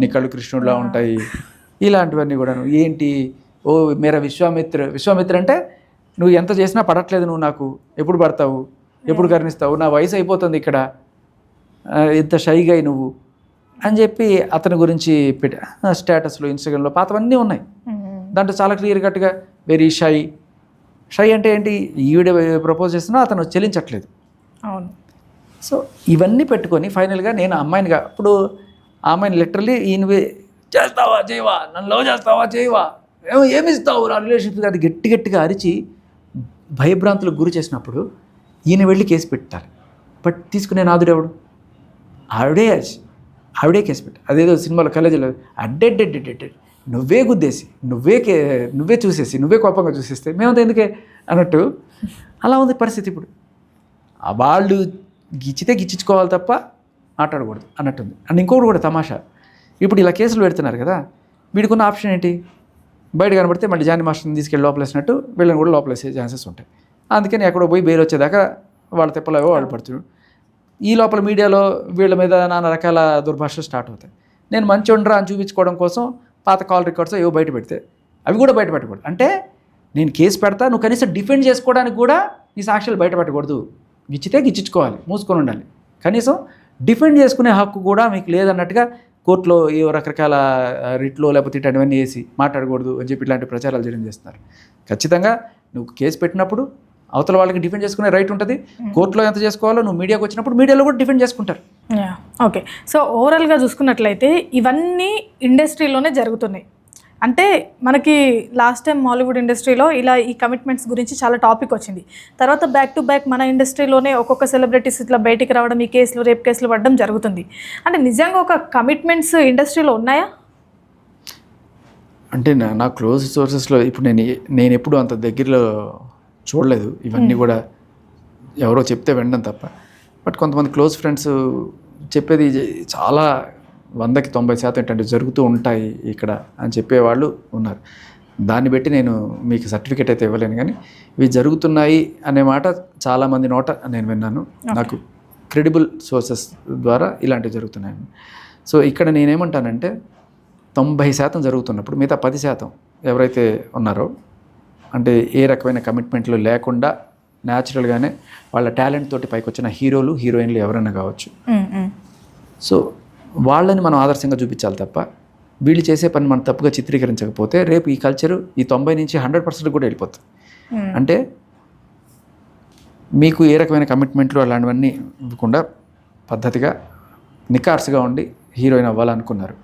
నీ కళ్ళు కృష్ణుడిలా ఉంటాయి, ఇలాంటివన్నీ కూడాను. ఏంటి ఓ మేరా విశ్వామిత్ర అంటే నువ్వు ఎంత చేసినా పడట్లేదు, నువ్వు నాకు ఎప్పుడు పడతావు, ఎప్పుడు కరుణిస్తావు, నా వయసు అయిపోతుంది ఇక్కడ, ఎంత షైగా నువ్వు అని చెప్పి అతని గురించి స్టేటస్లో ఇన్స్టాగ్రామ్లో పాతవన్నీ ఉన్నాయి. దాంట్లో చాలా క్లియర్ కట్గా వెరీ షై అంటే ఏంటి, ఈవిడ ప్రపోజ్ చేస్తున్నా అతను చెల్లించట్లేదు. అవును. సో ఇవన్నీ పెట్టుకొని ఫైనల్గా నేను అమ్మాయినిగా అప్పుడు ఆ అమ్మాయిని లిటరల్లీ ఈయనవి చేస్తావా చేయవా, నన్ను లవ్ చేస్తావా చేయవా, ఏమిస్తావు నా రిలేషన్షిప్, అది గట్టిగా అరిచి భయభ్రాంతులకు గురి చేసినప్పుడు ఈయన వెళ్ళి కేసు పెట్టాలి. బట్ తీసుకునే నాదుడు ఎవడు, ఆవిడే కేసు పెట్టాలి. అదేదో సినిమాలో కాలేజీలో అడ్డెడ్డెడ్డెడ్డెడ్ నువ్వే గుద్దేసి నువ్వే చూసేసి నువ్వే కోపంగా చూసేస్తే మేమంతా ఎందుకే అన్నట్టు అలా ఉంది పరిస్థితి. ఇప్పుడు వాళ్ళు గిచ్చితే గిచ్చుకోవాలి తప్ప మాట్లాడకూడదు అన్నట్టుంది. అండ్ ఇంకొకటి కూడా తమాషా, ఇప్పుడు ఇలా కేసులు పెడుతున్నారు కదా, వీడికున్న ఆప్షన్ ఏంటి, బయట కనబడితే మళ్ళీ జానీ మాస్టర్ని తీసుకెళ్ళి లోపలేసినట్టు వీళ్ళని కూడా లోపలేసే ఛాన్సెస్ ఉంటాయి. అందుకని ఎక్కడో పోయి బెయిల్ వచ్చేదాకా వాళ్ళ తెప్పలేవో వాళ్ళు పడుతున్నారు. ఈ లోపల మీడియాలో వీళ్ళ మీద నానా రకాల దుర్భాషలు స్టార్ట్ అవుతాయి. నేను మంచి ఉండరా అని చూపించుకోవడం కోసం పాత కాల్ రికార్డ్స్ ఏవో బయట పెడితే అవి కూడా బయట పెట్టకూడదు. అంటే నేను కేసు పెడతా, నువ్వు కనీసం డిఫెండ్ చేసుకోవడానికి కూడా నీ సాక్ష్యాలు బయట పెట్టకూడదు, గిచ్చితే గిచ్చుకోవాలి, మూసుకొని ఉండాలి. కనీసం డిఫెండ్ చేసుకునే హక్కు కూడా మీకు లేదన్నట్టుగా కోర్టులో ఏ రకరకాల రిట్లో లేకపోతే ఇట్లాంటివన్నీ వేసి మాట్లాడకూడదు అని చెప్పి ఇట్లాంటి ప్రచారాలు చేయడం చేస్తున్నారు. ఖచ్చితంగా నువ్వు కేసు పెట్టినప్పుడు అవతల వాళ్ళకి డిఫెండ్ చేసుకునే రైట్ ఉంటుంది. కోర్టులో ఎంత చేసుకోవాలో నువ్వు మీడియాకి వచ్చినప్పుడు మీడియాలో కూడా డిఫెండ్ చేసుకుంటారు. ఓకే. సో ఓవరాల్గా చూసుకున్నట్లయితే ఇవన్నీ ఇండస్ట్రీలోనే జరుగుతున్నాయి. అంటే మనకి లాస్ట్ టైం మాలీవుడ్ ఇండస్ట్రీలో ఇలా ఈ కమిట్మెంట్స్ గురించి చాలా టాపిక్ వచ్చింది. తర్వాత బ్యాక్ టు బ్యాక్ మన ఇండస్ట్రీలోనే ఒక్కొక్క సెలబ్రిటీస్ ఇట్లా బయటికి రావడం, ఈ కేసులు రేప్ కేసులు పడడం జరుగుతుంది. అంటే నిజంగా ఒక కమిట్మెంట్స్ ఇండస్ట్రీలో ఉన్నాయా? అంటే నా క్లోజ్ సోర్సెస్లో ఇప్పుడు నేను ఎప్పుడు అంత దగ్గరలో చూడలేదు. ఇవన్నీ కూడా ఎవరో చెప్తే వినడం తప్ప. బట్ కొంతమంది క్లోజ్ ఫ్రెండ్స్ చెప్పేది చాలా 100కి 90% ఏంటంటే జరుగుతూ ఉంటాయి ఇక్కడ అని చెప్పేవాళ్ళు ఉన్నారు. దాన్ని బట్టి నేను మీకు సర్టిఫికేట్ అయితే ఇవ్వలేను, కానీ ఇవి జరుగుతున్నాయి అనే మాట చాలామంది నోట నేను విన్నాను. నాకు క్రెడిబుల్ సోర్సెస్ ద్వారా ఇలాంటివి జరుగుతున్నాయి. సో ఇక్కడ నేనేమంటానంటే 90% జరుగుతున్నప్పుడు మిగతా 10% ఎవరైతే ఉన్నారో, అంటే ఏ రకమైన కమిట్మెంట్లు లేకుండా న్యాచురల్గానే వాళ్ళ టాలెంట్ తోటి పైకి వచ్చిన హీరోలు హీరోయిన్లు ఎవరైనా కావచ్చు. సో వాళ్ళని మనం ఆదర్శంగా చూపించాలి తప్ప వీళ్ళు చేసే పని మనం తప్పుగా చిత్రీకరించకపోతే రేపు ఈ కల్చరు ఈ 90 నుంచి 100% కూడా వెళ్ళిపోతుంది. అంటే మీకు ఏ రకమైన కమిట్మెంట్లు అలాంటివన్నీ ఇవ్వకుండా పద్ధతిగా నికార్స్గా ఉండి హీరోయిన్ అవ్వాలనుకున్నారు.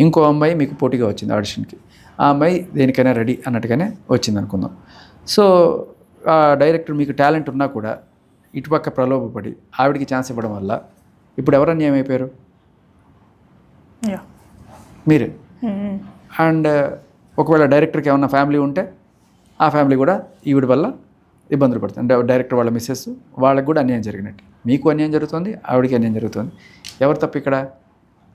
ఇంకో అమ్మాయి మీకు పోటీగా వచ్చింది ఆడిషన్కి, ఆ అమ్మాయి దేనికైనా రెడీ అన్నట్టుగానే వచ్చింది అనుకుందాం. సో ఆ డైరెక్టర్ మీకు టాలెంట్ ఉన్నా కూడా ఇటుపక్క ప్రలోభపడి ఆవిడికి ఛాన్స్ ఇవ్వడం వల్ల ఇప్పుడు ఎవరు అన్యాయం అయిపోయారు? మీరే. అండ్ ఒకవేళ డైరెక్టర్కి ఏమన్నా ఫ్యామిలీ ఉంటే ఆ ఫ్యామిలీ కూడా ఈవిడ వల్ల ఇబ్బందులు పడుతుంది. అంటే డైరెక్టర్ వాళ్ళ మిస్సెస్ వాళ్ళకి కూడా అన్యాయం జరిగినట్టు, మీకు అన్యాయం జరుగుతుంది, ఆవిడకి అన్యాయం జరుగుతుంది. ఎవరు తప్పు ఇక్కడ?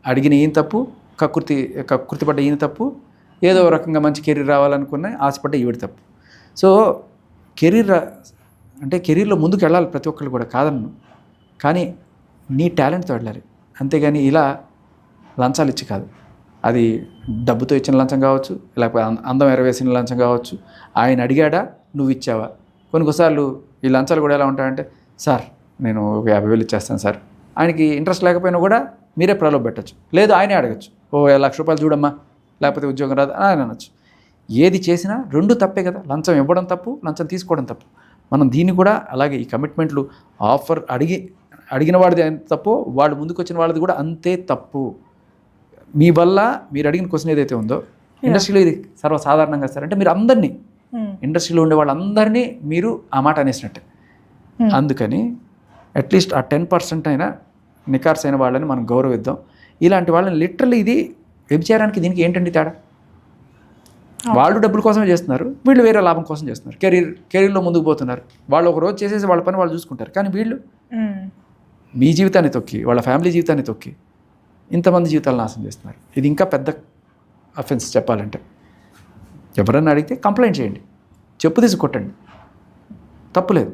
అడిగిన ఈయన తప్పు, కకృతి పడ్డ ఈయన తప్పు, ఏదో రకంగా మంచి కెరీర్ రావాలనుకున్న ఆశపడ్డ ఈవిడ తప్పు. సో కెరీర్లో ముందుకు వెళ్ళాలి ప్రతి ఒక్కరు కూడా, కాదన్ను, కానీ నీ టాలెంట్తో వెళ్ళాలి. అంతేగాని ఇలా లంచాలు ఇచ్చి కాదు. అది డబ్బుతో ఇచ్చిన లంచం కావచ్చు, లేకపోతే అందం ఎరవేసిన లంచం కావచ్చు. ఆయన అడిగాడా, నువ్వు ఇచ్చావా? కొన్నిసార్లు ఈ లంచాలు కూడా ఎలా ఉంటాయంటే, సార్ నేను 50,000 ఇచ్చేస్తాను సార్, ఆయనకి ఇంట్రెస్ట్ లేకపోయినా కూడా మీరే ప్రలోభ పెట్టచ్చు. లేదు ఆయనే అడగచ్చు, ఓ 1,00,000 రూపాయలు చూడమ్మా, లేకపోతే ఉద్యోగం రాదు అని అనొచ్చు. ఏది చేసినా రెండు తప్పే కదా. లంచం ఇవ్వడం తప్పు, లంచం తీసుకోవడం తప్పు. మనం దీన్ని కూడా అలాగే ఈ కమిట్మెంట్లు ఆఫర్ అడిగిన వాడిది ఎంత తప్పో వాళ్ళు ముందుకు వచ్చిన వాళ్ళది కూడా అంతే తప్పు. మీ వల్ల మీరు అడిగిన క్వశ్చన్ ఏదైతే ఉందో ఇండస్ట్రీలో ఇది సర్వసాధారణంగా సార్ అంటే మీరు అందరినీ ఇండస్ట్రీలో ఉండే వాళ్ళందరినీ మీరు ఆ మాట అనేసినట్టే. అందుకని అట్లీస్ట్ ఆ 10% అయినా నికార్స్ అయిన వాళ్ళని మనం గౌరవిద్దాం. ఇలాంటి వాళ్ళని లిటరల్లీ ఇది వ్యభిచారానికి దీనికి ఏంటండి తేడా? వాళ్ళు డబ్బుల కోసమే చేస్తున్నారు, వీళ్ళు వేరే లాభం కోసం చేస్తున్నారు. కెరీర్లో ముందుకు పోతున్నారు. వాళ్ళు ఒక రోజు చేసేసి వాళ్ళ పని వాళ్ళు చూసుకుంటారు. కానీ వీళ్ళు మీ జీవితాన్ని తొక్కి, వాళ్ళ ఫ్యామిలీ జీవితాన్ని తొక్కి ఇంతమంది జీవితాలు నాశనం చేస్తున్నారు. ఇది ఇంకా పెద్ద అఫెన్స్ చెప్పాలంటే. ఎవరన్నా అడిగితే కంప్లైంట్ చేయండి, చెప్పు తీసి కొట్టండి, తప్పులేదు.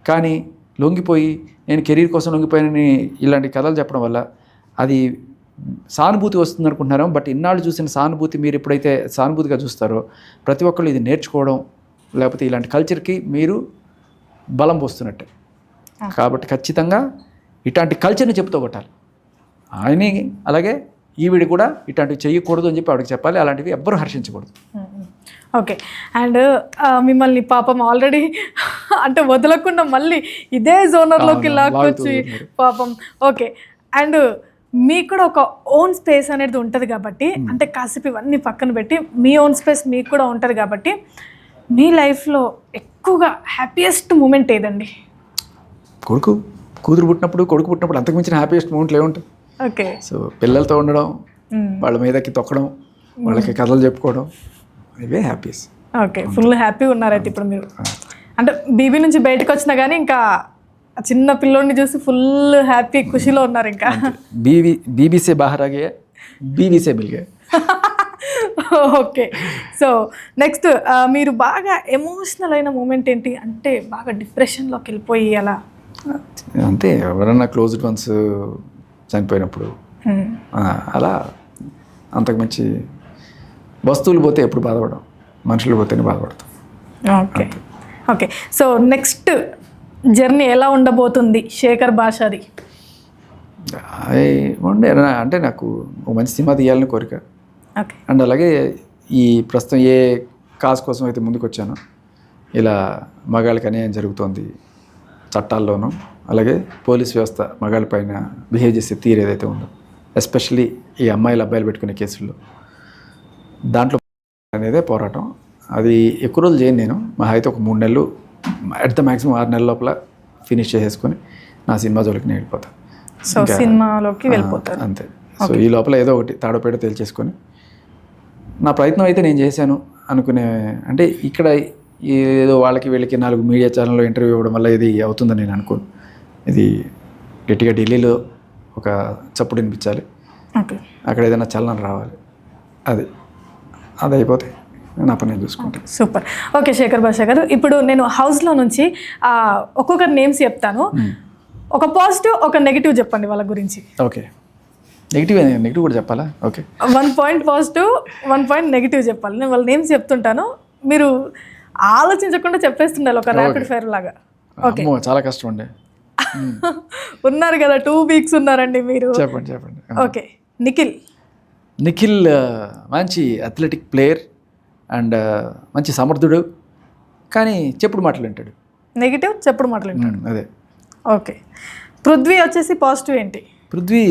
కానీ లొంగిపోయి నేను కెరీర్ కోసం లొంగిపోయానని ఇలాంటి కథలు చెప్పడం వల్ల అది సానుభూతి వస్తుంది అనుకుంటున్నారో, బట్ ఇన్నాళ్ళు చూసిన సానుభూతి మీరు ఎప్పుడైతే సానుభూతిగా చూస్తారో ప్రతి ఒక్కళ్ళు ఇది నేర్చుకోవడం లేకపోతే ఇలాంటి కల్చర్కి మీరు బలం పోస్తున్నట్టే. కాబట్టి ఖచ్చితంగా ఇట్లాంటి కల్చర్ని చెప్తూ కొట్టాలి. ఆయన అలాగే ఈవిడ కూడా ఇట్లాంటివి చేయకూడదు అని చెప్పి ఆవిడకి చెప్పాలి. అలాంటివి ఎవ్వరూ హర్షించకూడదు. ఓకే. అండ్ మిమ్మల్ని పాపం ఆల్రెడీ అంటే వదలకుండా మళ్ళీ ఇదే జోనర్లోకి లాక్కొచ్చి పాపం. ఓకే. అండ్ మీకు కూడా ఒక ఓన్ స్పేస్ అనేది ఉంటుంది కాబట్టి, అంటే కాసేపు ఇవన్నీ పక్కన పెట్టి మీ ఓన్ స్పేస్ మీకు కూడా ఉంటుంది కాబట్టి, మీ లైఫ్లో ఎక్కువగా హ్యాపీయెస్ట్ మూమెంట్ ఏదండి? కూతురు పుట్టినప్పుడు అంతకుమించిన హ్యాపీయెస్ట్ మూమెంట్లు ఏముంటాయి? ఓకే. సో పిల్లలతో ఉండడం, వాళ్ళ మీదకి తొక్కడం, వాళ్ళకి కథలు చెప్పుకోవడం, ఇవే హ్యాపీస్. ఓకే. ఫుల్ హ్యాపీ ఉన్నారైతే ఇప్పుడు మీరు. అంటే బీబీ నుంచి బయటకు వచ్చినా కానీ ఇంకా చిన్న పిల్లోడిని చూసి ఫుల్ హ్యాపీ ఖుషీలో ఉన్నారు. ఇంకా బీబీసే బాహర్ ఆగే, బీబీసే mill Gaye. Okay. So next మీరు బాగా ఎమోషనల్ అయిన మూమెంట్ ఏంటి? అంటే బాగా డిప్రెషన్లోకి వెళ్ళిపోయి అలా? అంతే, ఎవరన్నా క్లోజ్డ్ వన్స్ చనిపోయినప్పుడు అలా. అంతకుమించి వస్తువులు పోతే ఎప్పుడు బాధపడడం, మనుషులు పోతేనే బాధపడతాం. Okay. Okay. So next journey ఎలా ఉండబోతుంది శేఖర్ భాషది? అంటే నాకు ఒక మంచి సినిమా తీయాలని కోరిక. ఓకే. అండ్ అలాగే ఈ ప్రస్తుతం ఏ కాజ్ కోసం అయితే ముందుకు వచ్చానో, ఇలా మగాళ్ళకి అన్యాయం జరుగుతోంది చట్టాల్లోనూ, అలాగే పోలీస్ వ్యవస్థ మగాళ్ళ పైన బిహేవ్ చేసే తీరు ఏదైతే ఉందో, ఎస్పెషల్లీ ఈ అబ్బాయిలు పెట్టుకునే కేసుల్లో, దాంట్లో అనేదే పోరాటం. అది ఎక్కువ రోజులు చేయను నేను. మా అయితే ఒక 3 నెలలు, అట్ ద మ్యాక్సిమం 6 నెలల లోపల ఫినిష్ చేసేసుకొని నా సినిమా జోలికి నేను వెళ్ళిపోతాను. సో సినిమాలోకి వెళ్ళిపోతాను అంతే. సో ఈ లోపల ఏదో ఒకటి తాడోపేడ తేల్చేసుకొని నా ప్రయత్నం అయితే నేను చేశాను అనుకునే, అంటే ఇక్కడ ఏదో వాళ్ళకి వీళ్ళకి 4 మీడియా ఛానల్లో ఇంటర్వ్యూ ఇవ్వడం వల్ల ఇది అవుతుందని నేను అనుకోను. ఇది గట్టిగా ఢిల్లీలో ఒక చప్పుడు వినిపించాలి, అక్కడ ఏదైనా చలనం రావాలి. అది అయిపోతే నా పని నేను చూసుకుంటాను. సూపర్. ఓకే శేఖర్ భాష గారు, ఇప్పుడు నేను హౌస్లో నుంచి ఒక్కొక్కరి నేమ్స్ చెప్తాను. ఒక పాజిటివ్, ఒక నెగిటివ్ చెప్పండి వాళ్ళ గురించి. ఓకే. నెగిటివ్ కూడా చెప్పాలా? Okay. 1 point positive, 1 point negative చెప్పాలి. నేను వాళ్ళ నేమ్స్ చెప్తుంటాను, మీరు ఆలోచించకుండా చెప్పేస్తుండాలి, ఒక ర్యాపిడ్ ఫైర్ లాగా. ఓకే. చాలా కష్టం అండి. ఉన్నారు కదా, 2 వీక్స్ ఉన్నారండి మీరు. చెప్పండి. ఓకే. నిఖిల్ మంచి అథ్లెటిక్ ప్లేయర్ అండ్ మంచి సమర్థుడు, కానీ చెప్పుడు మాటలు వింటాడు. నెగిటివ్ చెప్పుడు మాటలు వింటాడు. అదే. ఓకే. పృథ్వీ వచ్చేసి పాజిటివ్ ఏంటి? పృథ్వీ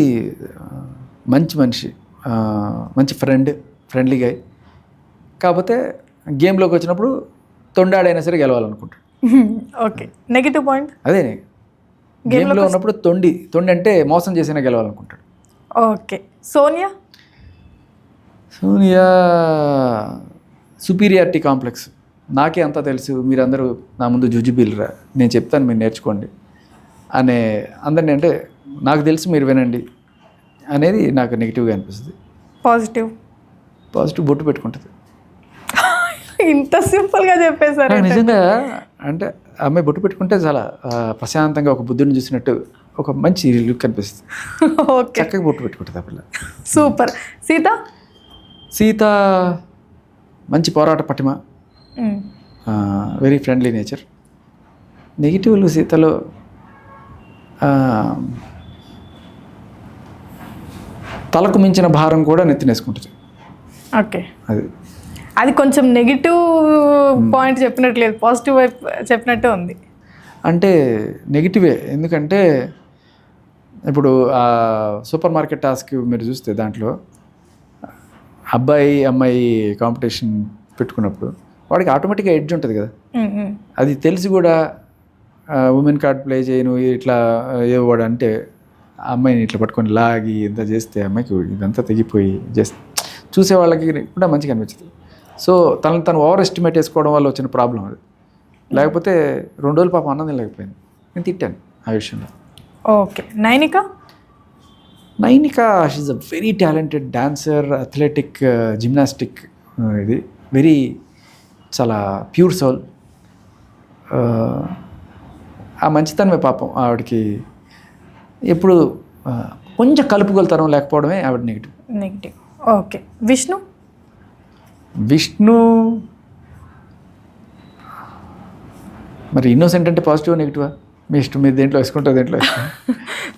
మంచి మనిషి, మంచి ఫ్రెండ్లీ గాయ్. కాకపోతే గేమ్లోకి వచ్చినప్పుడు తొండాడైనా సరే గెలవాలనుకుంటాడు. ఓకే. Negative point? అదే, గేమ్లో ఉన్నప్పుడు తొండి అంటే మోసం చేసినా గెలవాలనుకుంటాడు. ఓకే. Sonia superiority complex. నాకే అంతా తెలుసు, మీరందరూ నా ముందు జుజుబీలరా, నేను చెప్తాను మీరు నేర్చుకోండి అనే అందరినీ, అంటే నాకు తెలుసు మీరు వినండి అనేది నాకు నెగిటివ్గా అనిపిస్తుంది. పాజిటివ్ బొట్టు పెట్టుకుంటుంది. ఇంత సింపుల్గా చెప్పేశారు. నిజంగా అంటే అమ్మాయి బొట్టు పెట్టుకుంటే చాలా ప్రశాంతంగా ఒక బుద్ధుని చూసినట్టు ఒక మంచి లుక్ అనిపిస్తుంది. చక్కగా బొట్టు పెట్టుకుంటుంది ఆ పిల్ల. సూపర్. సీత మంచి పోరాట పటిమ, వెరీ ఫ్రెండ్లీ నేచర్. నెగిటివ్లు సీతలో తలకు మించిన భారం కూడా నెత్తినేసుకుంటుంది. ఓకే. అది కొంచెం నెగిటివ్ పాయింట్ చెప్పినట్లేదు, పాజిటివ్ వైపు చెప్పినట్టే ఉంది. అంటే నెగిటివే, ఎందుకంటే ఇప్పుడు సూపర్ మార్కెట్ టాస్క్ మీరు చూస్తే దాంట్లో అమ్మాయి కాంపిటీషన్ పెట్టుకున్నప్పుడు వాడికి ఆటోమేటిక్గా ఎడ్జ్ ఉంటుంది కదా. అది తెలిసి కూడా ఉమెన్ కార్డ్ ప్లే చేయను ఇట్లా వాడు అంటే అమ్మాయిని ఇట్లా పట్టుకొని లాగి ఇంత చేస్తే అమ్మాయికి ఇదంతా తెగిపోయి చేస్తే చూసే వాళ్ళకి కూడా మంచిగా అనిపించింది. సో తను ఓవర్ ఎస్టిమేట్ చేసుకోవడం వల్ల వచ్చిన ప్రాబ్లం అది. లేకపోతే 2 రోజులు పాపం అన్నం తినలేకపోయింది, నేను తిట్టాను ఆ విషయంలో. Okay. Nainika she's a very talented dancer, athletic, gymnastic, ఇది వెరీ చాలా ప్యూర్ సోల్. ఆ మంచితనమే పాపం ఆవిడకి ఎప్పుడు కొంచెం కలుపుగలుతనం లేకపోవడమే ఆవిడ నెగిటివ్. నెగిటివ్. ఓకే. విష్ణు మరి ఇన్నోసెంట్ అంటే పాజిటివ్ నెగిటివా? మీ ఇష్టం, మీరు దేంట్లో వేసుకుంటారు, దేంట్లో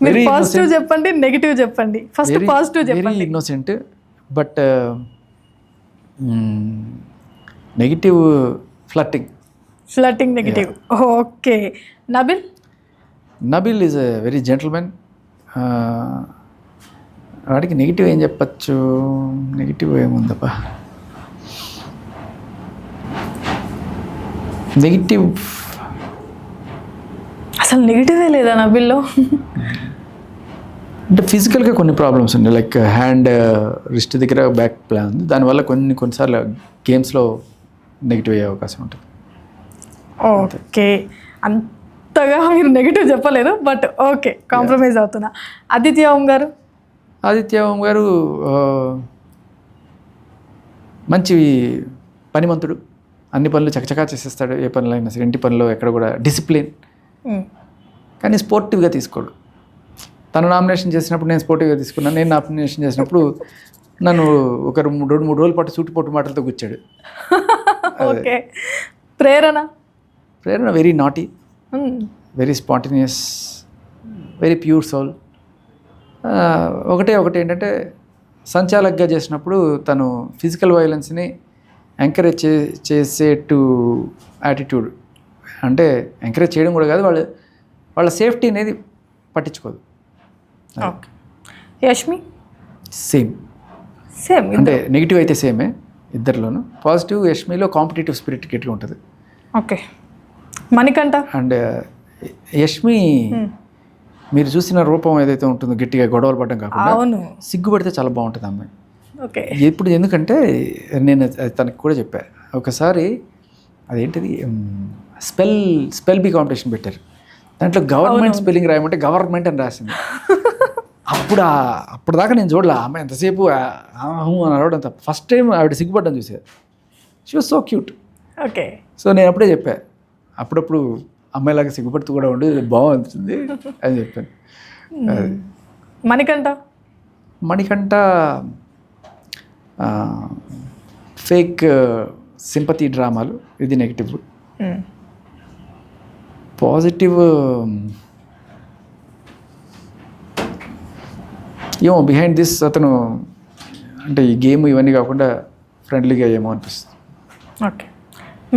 మీరు పాజిటివ్ చెప్పండి, నెగిటివ్ చెప్పండి. ఫస్ట్ పాజిటివ్ చెప్పండి. Very innocent but negative flirting negative. Okay. Nabil is a very gentlemen. వాడికి నెగిటివ్ ఏం చెప్పచ్చు? నెగిటివ్ ఏముందబ్బా? నెగిటివ్ అసలు నెగిటివే లేదా నబిల్లో? అంటే ఫిజికల్గా కొన్ని ప్రాబ్లమ్స్ ఉన్నాయి, లైక్ హ్యాండ్ రిస్ట్ దగ్గర బ్యాక్ ప్లాన్ ఉంది. దానివల్ల కొన్నిసార్లు గేమ్స్లో నెగిటివ్ అయ్యే అవకాశం ఉంటుంది. ఓకే. అంతగా మీరు నెగిటివ్ చెప్పలేదు, బట్ ఓకే, కాంప్రమైజ్ అవుతున్నా. ఆదిత్య ఓం గారు మంచి పనిమంతుడు, అన్ని పనులు చకచకా చేసేస్తాడు. ఏ పనులు అయినా సరే, ఇంటి పనిలో ఎక్కడ కూడా డిసిప్లిన్, కానీ స్పోర్టివ్గా తీసుకోడు. తను నామినేషన్ చేసినప్పుడు నేను స్పోర్టివ్గా తీసుకున్నాను. నేను నామినేషన్ చేసినప్పుడు నన్ను ఒక 2-3 రోజుల పాటు సూటిపోటు మాటలతో కూర్చాడు. Okay. Prerana very naughty, very spontaneous, very pure soul. ఒకటి ఏంటంటే సంచాలకుగా చేసినప్పుడు తను ఫిజికల్ వైలెన్స్ని ఎంకరేజ్ చేసేటు యాటిట్యూడ్, అంటే ఎంకరేజ్ చేయడం కూడా కాదు, వాళ్ళ సేఫ్టీ అనేది పట్టించుకోదు. ఓకే. యష్మి సేమ్, అంటే నెగిటివ్ అయితే సేమే ఇద్దరిలోనూ. పాజిటివ్ యష్మిలో కాంపిటేటివ్ స్పిరిట్ గట్టిగా ఉంటుంది. ఓకే. మణికంఠ అండ్ యష్మి మీరు చూసిన రూపం ఏదైతే ఉంటుందో గట్టిగా గొడవలు పడడం కాకుండా సిగ్గుపడితే చాలా బాగుంటుంది అమ్మాయి. ఓకే. ఇప్పుడు ఎందుకంటే నేను తనకి కూడా చెప్పా, ఒకసారి అదేంటిది స్పెల్ బీ కాంపిటీషన్ పెట్టారు. దాంట్లో గవర్నమెంట్ స్పెల్లింగ్ రాయమంటే గవర్నమెంట్ అని రాసింది. అప్పుడు దాకా నేను చూడలే అమ్మాయి ఎంతసేపు అని అడవడం తప్ప. ఫస్ట్ టైం ఆవిడ సిగ్గుపడ్డం చూసారు. She was so cute. Okay. So నేను అప్పుడే చెప్పా, అప్పుడప్పుడు అమ్మాయిలాగా సిగ్గుపడుతూ కూడా ఉండి బాగుంటుంది అని చెప్పాను. మణికంఠ ఫేక్ సింపతి డ్రామాలు, ఇది నెగిటివ్. పాజిటివ్ ఏమో బిహైండ్ దిస్ అతను అంటే ఈ గేమ్ ఇవన్నీ కాకుండా ఫ్రెండ్లీగా ఏమో అనిపిస్తుంది. ఓకే.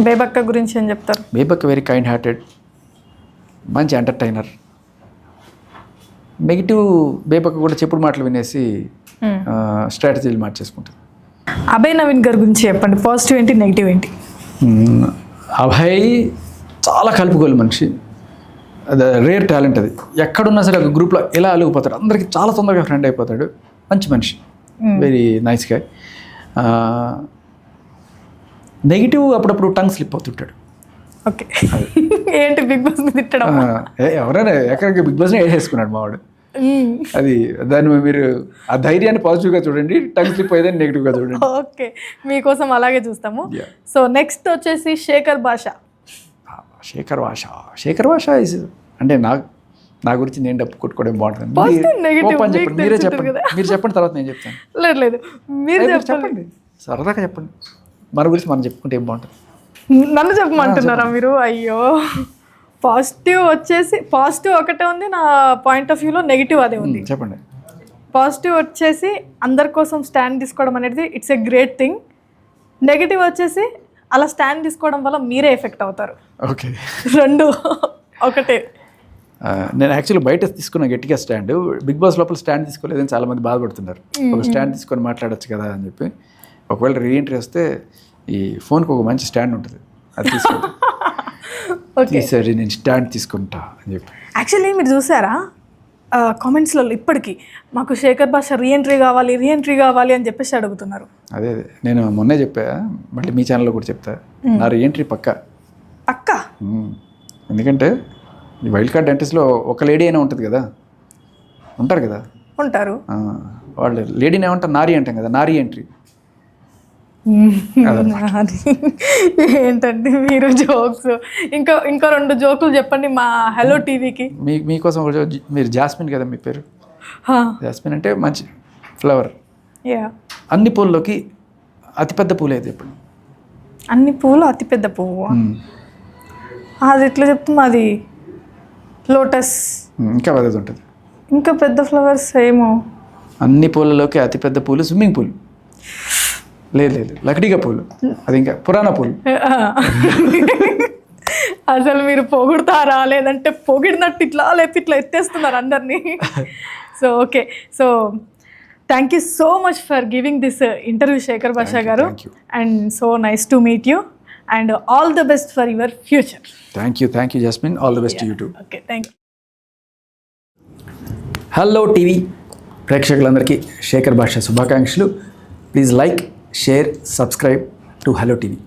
బేబక్క గురించి ఏం చెప్తారు? బేబక్క వెరీ కైండ్ హార్టెడ్, మంచి ఎంటర్టైనర్. నెగిటివ్ బేబక్క కూడా చెప్పుడు మాటలు వినేసి స్ట్రాటజీలు మార్చేసుకుంటుంది. అభయ్ నవీన్ గారి గురించి చెప్పండి. పాజిటివ్ ఏంటి, నెగిటివ్ ఏంటి? అభయ్ చాలా కలుపుకోలు మనిషి, అది రేర్ టాలెంట్. అది ఎక్కడున్నా సరే ఒక గ్రూప్లో ఎలా అలుగుపోతాడు, అందరికీ చాలా తొందరగా ఫ్రెండ్ అయిపోతాడు. మంచి మనిషి, వెరీ నైస్ గా. నెగిటివ్ అప్పుడప్పుడు టంగ్ స్లిప్ అవుతుంటాడు. ఓకే. ఏంటి బిగ్ బాస్ తిట్టడం? ఎవరైనా ఎక్కడికి బిగ్ బాస్ని వేసేసుకున్నాడు మావాడు. అది దాన్ని మీరు ఆ ధైర్యాన్ని పాజిటివ్గా చూడండి, టంగ్ స్లిప్ అయ్యేదాన్ని నెగిటివ్గా చూడండి. ఓకే, మీకోసం అలాగే చూస్తాము. సో నెక్స్ట్ వచ్చేసి శేఖర్ భాష ఇస్ అంటే నా గురించి నేను డబ్బు కొట్టుకోవడం బాగుంటుంది. మీరే చెప్పండి, మీరు చెప్పండి, తర్వాత నేను చెప్తాను. లేదు మీరు చెప్పండి, సరదాగా చెప్పండి. మన గురించి మనం చెప్పుకుంటే ఏం బాగుంటుంది? నన్ను చెప్పమంటున్నారా మీరు? అయ్యో, పాజిటివ్ ఒకటే ఉంది నా పాయింట్ ఆఫ్ వ్యూలో, నెగిటివ్ అదే ఉంది. చెప్పండి. పాజిటివ్ వచ్చేసి అందరి కోసం స్టాండ్ తీసుకోవడం అనేది it's a great thing. Negative వచ్చేసి అలా స్టాండ్ తీసుకోవడం వల్ల మీరే ఎఫెక్ట్ అవుతారు. ఓకే, రెండు ఒకటే. నేను యాక్చువల్లీ బయట తీసుకున్న గట్టిగా స్టాండ్, బిగ్ బాస్ లోపల స్టాండ్ తీసుకోలేదని చాలామంది బాధపడుతున్నారు. ఒక స్టాండ్ తీసుకొని మాట్లాడచ్చు కదా అని చెప్పి. ఒకవేళ రీఎంట్రీ వస్తే ఈ ఫోన్కి ఒక మంచి స్టాండ్ ఉంటుంది, అది తీసేది నేను స్టాండ్ తీసుకుంటా అని చెప్పి. యాక్చువల్లీ మీరు చూసారా కామెంట్స్లో ఇప్పటికీ మాకు శేఖర్ భాష రీఎంట్రీ కావాలి అని చెప్పేసి అడుగుతున్నారు. అదే నేను మొన్నే చెప్పా, మళ్ళీ మీ ఛానల్లో కూడా చెప్తా, నా రీఎంట్రీ పక్కా. ఎందుకంటే ఈ వైల్డ్ కార్డ్ ఎంట్రీస్లో ఒక లేడీ అయినా ఉంటుంది కదా, ఉంటారు కదా, వాళ్ళు లేడీని ఏమంటారు, నారీ అంటాం కదా, నారీ ఎంట్రీ. ఏంటండి మీరు జోక్స్? ఇంకా 2 జోకులు చెప్పండి మా హలో టీవీకి. మీకోసం మీరు జాస్మిన్ కదా మీ పేరు, జాస్మిన్ అంటే మంచి ఫ్లవర్. యా, అన్ని పూల్లోకి అతిపెద్ద పూలు ఏది ఇప్పుడు? అన్ని పువ్వులు అతిపెద్ద పువ్వు. అది ఎట్లా చెప్తాం, అది లోటస్. ఇంకా పెద్దది ఉంటుంది. ఇంకా పెద్ద ఫ్లవర్స్ ఏమో. అన్ని పూలలోకి అతిపెద్ద పూలు స్విమ్మింగ్ పూల్. లేదు లకడిగా పూలు, అది ఇంకా పురాణ పూలు. అసలు మీరు పొగుడతారా లేదంటే పొగిడినట్టు ఇట్లా లేపి ఇట్లా ఎత్తేస్తున్నారు అందరినీ. So okay, so thank you so much for giving this interview Shekhar Bhasha గారు. thank you. And so nice to meet you and all the best for your future. Thank you Jasmine, all the best to you too. Okay, thank you. Hello TV ప్రేక్షకులందరికీ శేఖర్ భాష శుభాకాంక్షలు. Please like, share, subscribe to hello TV.